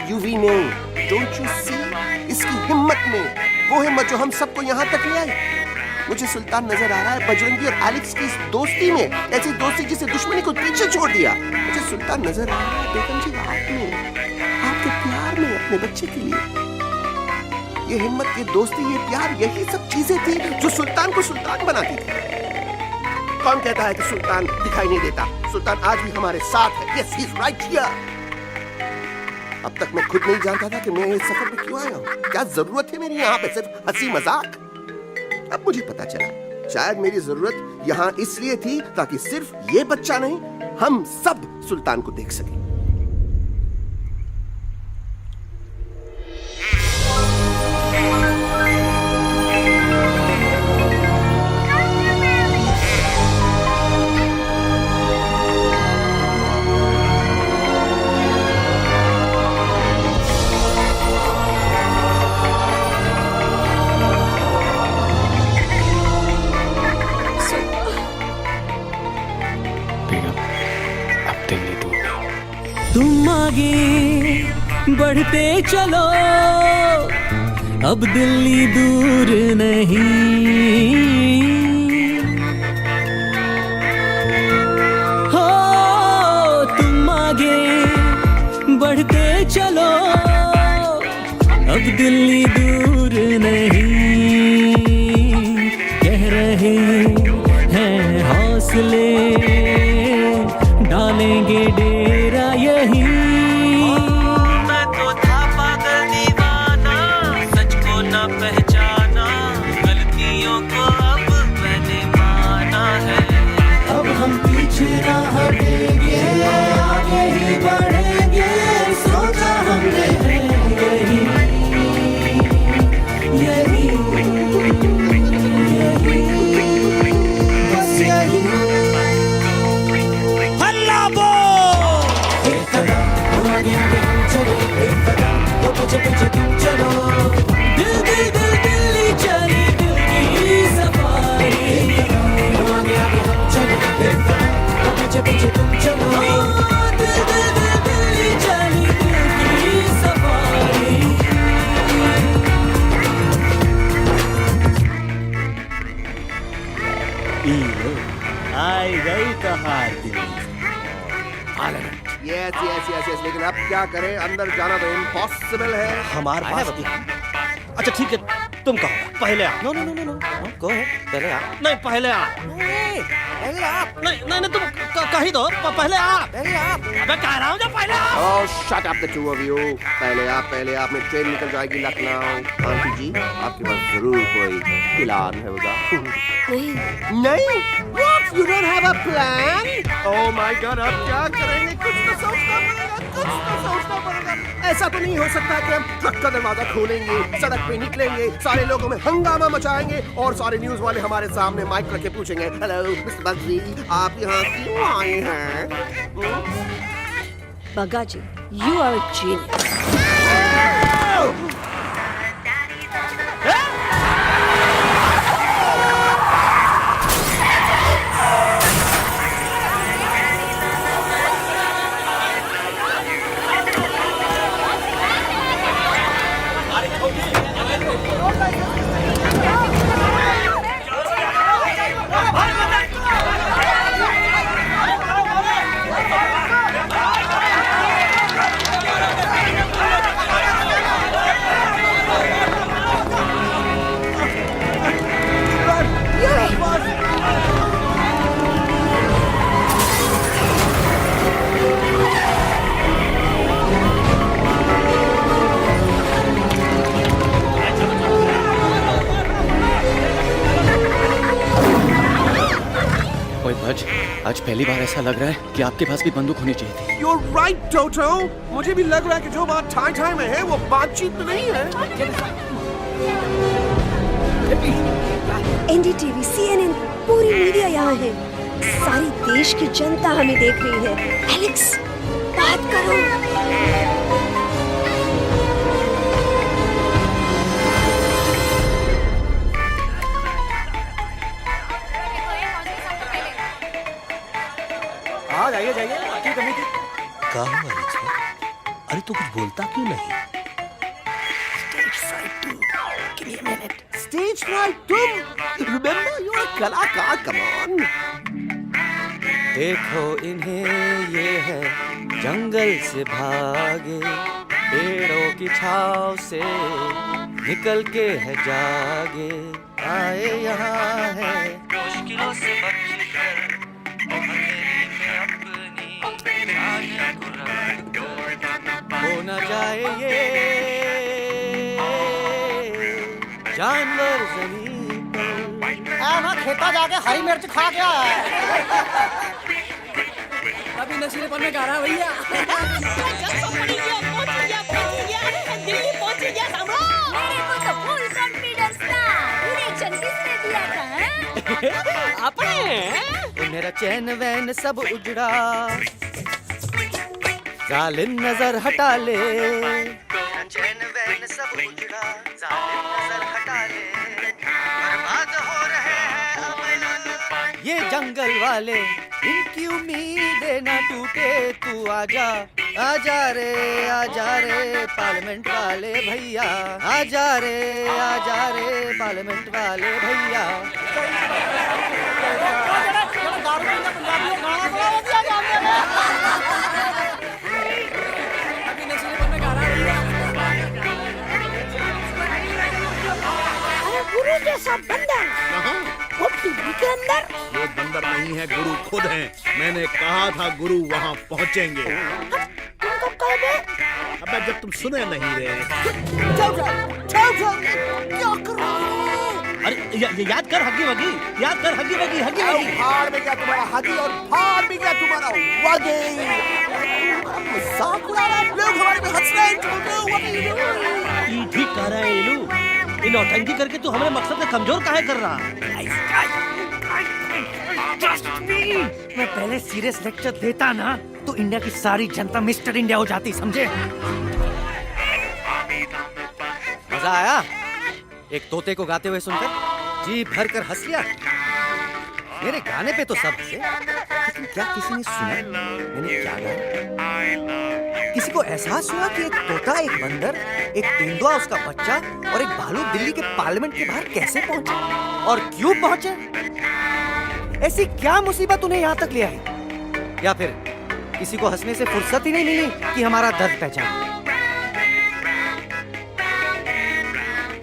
[SPEAKER 13] यूवी नहीं। डोंट यू सी इसकी हिम्मत में, वो हिम्मत जो हम सबको यहाँ तक ले आई। मुझे सुल्तान नजर आ रहा है बजरंगी और एलेक्स की इस दोस्ती में, ऐसी दोस्ती जिसे दुश्मनी को पीछे छोड़ दिया। मुझे सुल्तान नजर आ रहा है बेगम जी आप में, आपके प्यार में, अपने बच्चे के लिए। ये हिम्मत, ये दोस्ती, ये प्यार, यही सब चीजें थी जो सुल्तान को सुल्तान बनाती थी। कौन कहता है कि सुल्तान दिखाई नहीं देता? सुल्तान आज भी हमारे साथ है। Yes, he's right here. अब तक मैं खुद नहीं जानता था कि मैं इस सफर में क्यों आया हूँ। क्या जरूरत है मेरी यहाँ पे सिर्फ हंसी मजाक? अब मुझे पता चला, शायद मेरी जरूरत यहाँ इसलिए थी ताकि सिर्फ ये बच्चा नहीं, हम सब सुल्तान को देख सकें।
[SPEAKER 18] तुम आगे बढ़ते चलो, अब दिल्ली दूर नहीं। हो तुम आगे बढ़ते चलो, अब दिल्ली दूर नहीं। कह रहे हैं हौसले, डालेंगे डेरा यही। मैं तो था पागल दीवाना, सच को ना पहचाना, गलतियों को अब मैंने माना है। अब हम पीछे ना हटेंगे, आगे ही बढ़ेंगे, सोचा हमने यही यही यही बस यही। पीछे पीछे तुम चलो, दिल दिल दिल दिल्ली चली, दिल की सफारी। आगे आगे हम चले, पीछे पीछे तुम चलो, दिल दिल दिल दिल्ली चली, दिल की सफारी। आई गई कहार Delhi.
[SPEAKER 13] Yes yes yes yes, लेकिन अब क्या करें, अंदर जाना तो इम्पॉसिबल है
[SPEAKER 3] हमारे पास। अच्छा ठीक है, तुम कहो पहले आप।
[SPEAKER 16] No no no no no, go है, पहले आप।
[SPEAKER 3] नहीं पहले आप।
[SPEAKER 16] पहले आप।
[SPEAKER 3] नहीं नहीं नहीं, तुम कही दो पहले आप।
[SPEAKER 16] पहले आप।
[SPEAKER 3] अबे कह रहा हूँ जब पहले आप।
[SPEAKER 13] Oh, shut up the two of you. पहले आप में ट्रेन निकल जाएगी लखनऊ। आंटी जी, आपके पास जरूर कोई प्लान होगा। नहीं? What? You don't have a plan? Oh my God, अब क्या करेंगे? कुछ तो सोचना पड़ेगा। ऐसा तो नहीं हो सकता कि हम ट्रक का दरवाजा खोलेंगे, सड़क पे निकलेंगे, सारे लोगों में हंगामा मचाएंगे और सारे न्यूज वाले हमारे सामने माइक रख के पूछेंगे, हेलो मिस्टर बग्गी, आप यहाँ क्यों आए हैं?
[SPEAKER 6] बग्गा जी, you are a genius.
[SPEAKER 11] आज पहली बार ऐसा लग रहा है कि आपके पास भी बंदूक होनी चाहिए थी।
[SPEAKER 13] You're right, Toto. मुझे भी लग रहा है कि जो बात ठाई में है वो बातचीत में नहीं है।
[SPEAKER 6] NDTV, CNN, पूरी मीडिया यहाँ है। सारी देश की जनता हमें देख रही है। एलेक्स, बात करो।
[SPEAKER 3] जाइए जाइए, आपकी कमी थी। क्या हुआ लक्ष्मण? अरे तू कुछ बोलता क्यों नहीं?
[SPEAKER 13] Stage fright, तुम? Remember, you're a कलाकार, come on.
[SPEAKER 16] देखो इन्हें, ये है जंगल से भागे, पेड़ों की छाव से निकल के है जागे, आए यहाँ है मुश्किलों से बच न जाए ये जानवर जमीन पर।
[SPEAKER 20] ना खेता जाके हरी मिर्च खा के आया है।
[SPEAKER 12] अभी नशीलेपन में गा रहा है भैया।
[SPEAKER 7] दिल्ली पहुंच गया सामने। मेरे को तो फुल कॉन्फिडेंस था। डायरेक्शन किसने दिया था?
[SPEAKER 16] अपने मेरा चैन वैन सब उजड़ा, जालिम नजर हटा ले। मेरा चैन वैन सब उजड़ा, जालिम नजर हटा ले। बर्बाद हो रहे हैं अब ये जंगल वाले, इनकी उम्मीदें न टूटे। तू आजा आजा रे पार्लियामेंट वाले भैया, आजा रे पार्लियामेंट वाले भैया।
[SPEAKER 14] अरे गुरु जैसा बंदर वो टीवी के अंदर।
[SPEAKER 15] ये बंदर नहीं है, गुरु खुद हैं। मैंने कहा था गुरु वहाँ पहुँचेंगे।
[SPEAKER 14] तुम कब कहोगे?
[SPEAKER 15] अबे जब तुम सुने नहीं रहे।
[SPEAKER 2] क्या कर रहा है?
[SPEAKER 3] अरे याद कर हगी वगी, याद कर हगी वगी, हगी वगी।
[SPEAKER 2] भाड़ में गया तुम्हारा हगी और भाड़ में गया तुम्हारा वगी। मजाक उड़ा रहा है, लोग हमारे पे हंस रहे हैं।
[SPEAKER 3] ये ठीक कह रहा है इलू। इन नौटंकी करके तू हमारे मकसद से कमजोर काहे कर रहा?
[SPEAKER 16] मैं पहले सीरियस लेक्चर देता ना तो इंडिया की सारी जनता मिस्टर इंडिया हो जाती, समझे? मजा आया एक तोते को गाते हुए सुनकर? जी भर कर हंस लिया। मेरे गाने पे तो सब हंसे, लेकिन क्या किसी ने सुना मैंने क्या गाया? किसी को एहसास हुआ कि एक तोता, एक बंदर, एक तेंदुआ, उसका बच्चा और एक भालू दिल्ली के पार्लियामेंट के बाहर कैसे पहुंचे और क्यों पहुंचे? ऐसी क्या मुसीबत उन्हें यहाँ तक ले आई? या फिर किसी को हंसने से फुर्सत ही नहीं मिली कि हमारा दर्द पहचाने?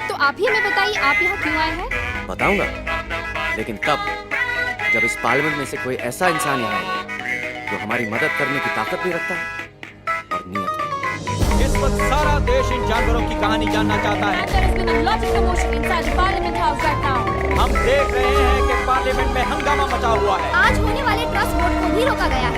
[SPEAKER 21] तो आप ही हमें बताइए, आप यहाँ क्यों आए हैं?
[SPEAKER 16] बताऊंगा, लेकिन तब जब इस पार्लियामेंट में से कोई ऐसा इंसान यहाँ आए जो हमारी मदद करने की ताकत भी रखता है और नीयत भी।
[SPEAKER 12] इस वक्त सारा देश इन जानवरों की कहानी जानना चाहता है। हम देख रहे हैं कि पार्लियामेंट में हंगामा मचा हुआ है।
[SPEAKER 21] आज होने वाले ट्रस्ट वोट को भी रोका गया है।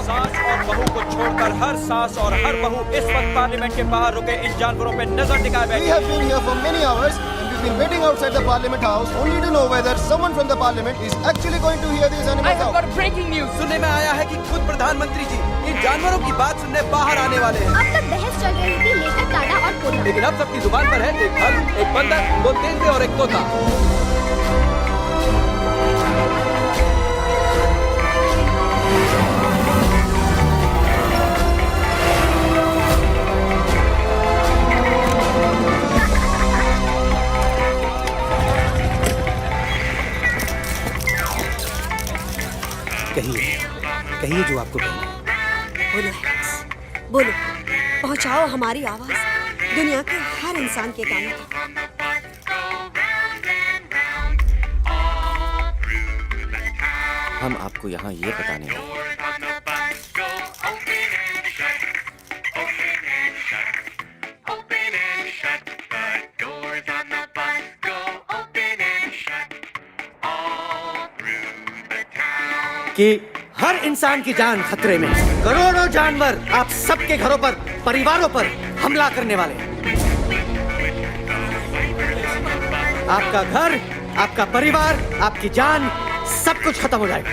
[SPEAKER 12] सास और बहू को छोड़कर हर सास और हर बहू इस वक्त पार्लियामेंट के बाहर रुके इन जानवरों पे नजर टिकाए बैठे।
[SPEAKER 22] We have been here for many hours and we've been waiting outside the Parliament House only to know whether someone from the Parliament is actually going to hear these animals out.
[SPEAKER 12] Breaking news सुनने में आया है कि खुद प्रधानमंत्री जी इन जानवरों की बात सुनने बाहर आने वाले हैं।
[SPEAKER 21] अब तक बहस चल रही थी लेकर टाटा और पोला,
[SPEAKER 12] लेकिन अब सबकी जुबान पर है एक भालू, एक बंदर, दो तेंदुए और एक तोता।
[SPEAKER 16] कहिए जो आपको कहना है।
[SPEAKER 6] बोलो हैक्स, बोलो, पहुंचाओ हमारी आवाज दुनिया के हर इंसान के कानों तक।
[SPEAKER 16] हम आपको यहाँ ये बताने हैं कि हर इंसान की जान खतरे में है। करोड़ों जानवर आप सबके घरों पर, परिवारों पर हमला करने वाले हैं। आपका घर, आपका परिवार, आपकी जान, सब कुछ खत्म हो जाएगा।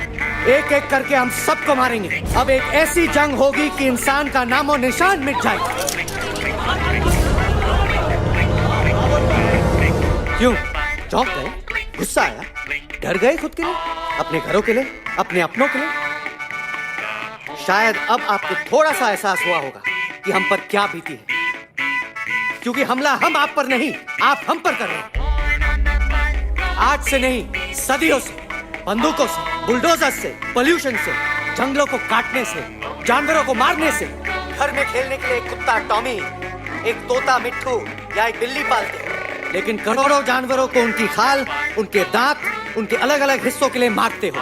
[SPEAKER 16] एक एक करके हम सबको मारेंगे। अब एक ऐसी जंग होगी कि इंसान का नामो निशान मिट जाएगा। क्यों चौंक गए? गुस्सा आया? डर गए खुद के लिए, अपने घरों के लिए, अपने अपनों के लिए? शायद अब आपको थोड़ा सा एहसास हुआ होगा कि हम पर क्या बीती है, क्योंकि हमला हम आप पर नहीं, आप हम पर कर रहे हैं। आज से नहीं, सदियों से, बंदूकों से, बुलडोजर से, पोल्यूशन से, जंगलों को काटने से, जानवरों को मारने से। घर में खेलने के लिए एक कुत्ता टॉमी, एक तोता मिट्ठू या एक बिल्ली पालते हैं, लेकिन करोड़ों जानवरों को उनकी खाल, उनके दांत, उनके अलग अलग हिस्सों के लिए मारते हो।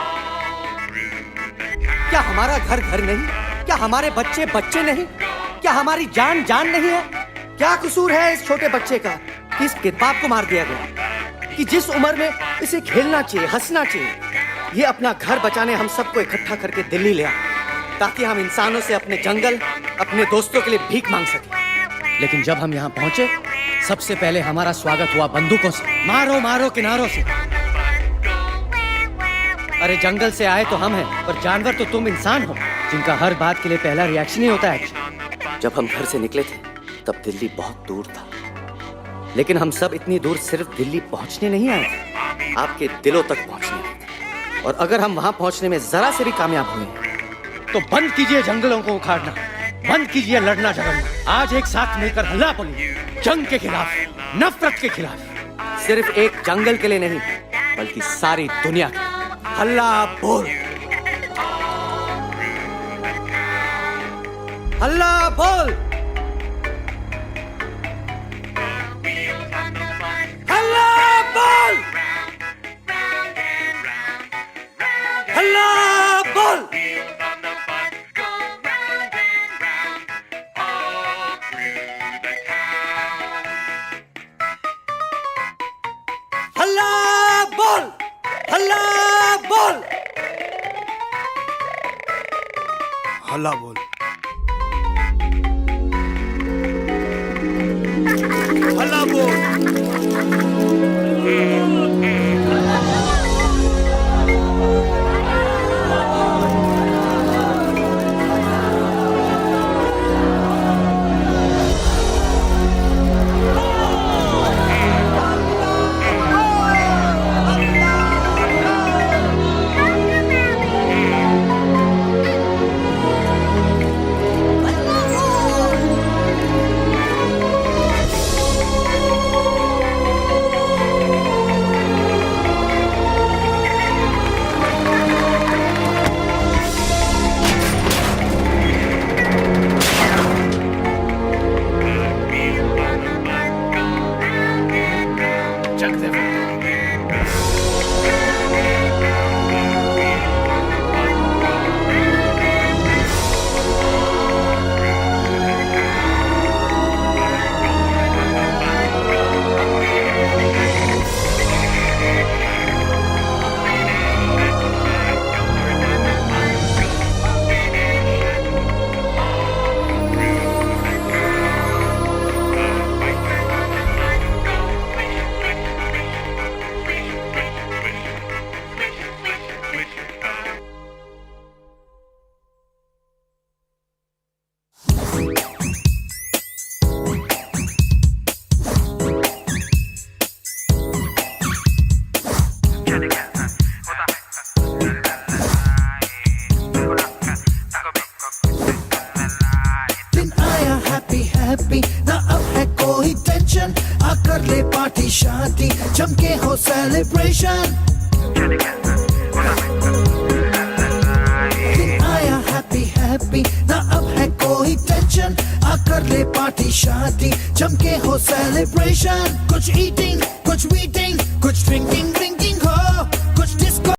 [SPEAKER 16] क्या हमारा घर घर नहीं? क्या हमारे बच्चे बच्चे नहीं? क्या हमारी जान जान नहीं है? क्या कसूर है इस छोटे बच्चे का कि इस किताब को मार दिया गया? कि जिस उम्र में इसे खेलना चाहिए, हंसना चाहिए। ये अपना घर बचाने हम सबको इकट्ठा करके दिल्ली ले आया ताकि हम इंसानों से अपने जंगल, अपने दोस्तों के लिए भीख मांग सके। लेकिन जब हम यहाँ पहुंचे, सबसे पहले हमारा स्वागत हुआ बंदूकों से। मारो मारो किनारों से। अरे जंगल से आए तो हम हैं, पर जानवर तो तुम इंसान हो, जिनका हर बात के लिए पहला रिएक्शन ही होता है। जब हम घर से निकले थे तब दिल्ली बहुत दूर था, लेकिन हम सब इतनी दूर सिर्फ दिल्ली पहुंचने नहीं आए थे, आपके दिलों तक पहुंचने आए थे। और अगर हम वहां पहुंचने में जरा से भी कामयाब हुए तो बंद कीजिए जंगलों को उखाड़ना, बंद कीजिए लड़ना झगड़ना। आज एक साथ मिलकर हल्ला बोलिए, जंग के खिलाफ, नफरत के खिलाफ। सिर्फ एक जंगल के लिए नहीं, बल्कि सारी दुनिया के। हल्ला बोल, हल्ला बोल, हल्ला बोल, हल्ला बोल। हल्ला बोल, हल्ला बोल,
[SPEAKER 15] हल्ला बोल, हल्ला बोल।
[SPEAKER 10] हैप्पी ना अब है कोई टेंशन, आकर ले पार्टी शादी जमके हो सेलिब्रेशन। दिन आया हैप्पी हैप्पी ना अब है कोई टेंशन, आकर ले पार्टी शादी जमके हो सेलिब्रेशन। कुछ ईटिंग कुछ वीटिंग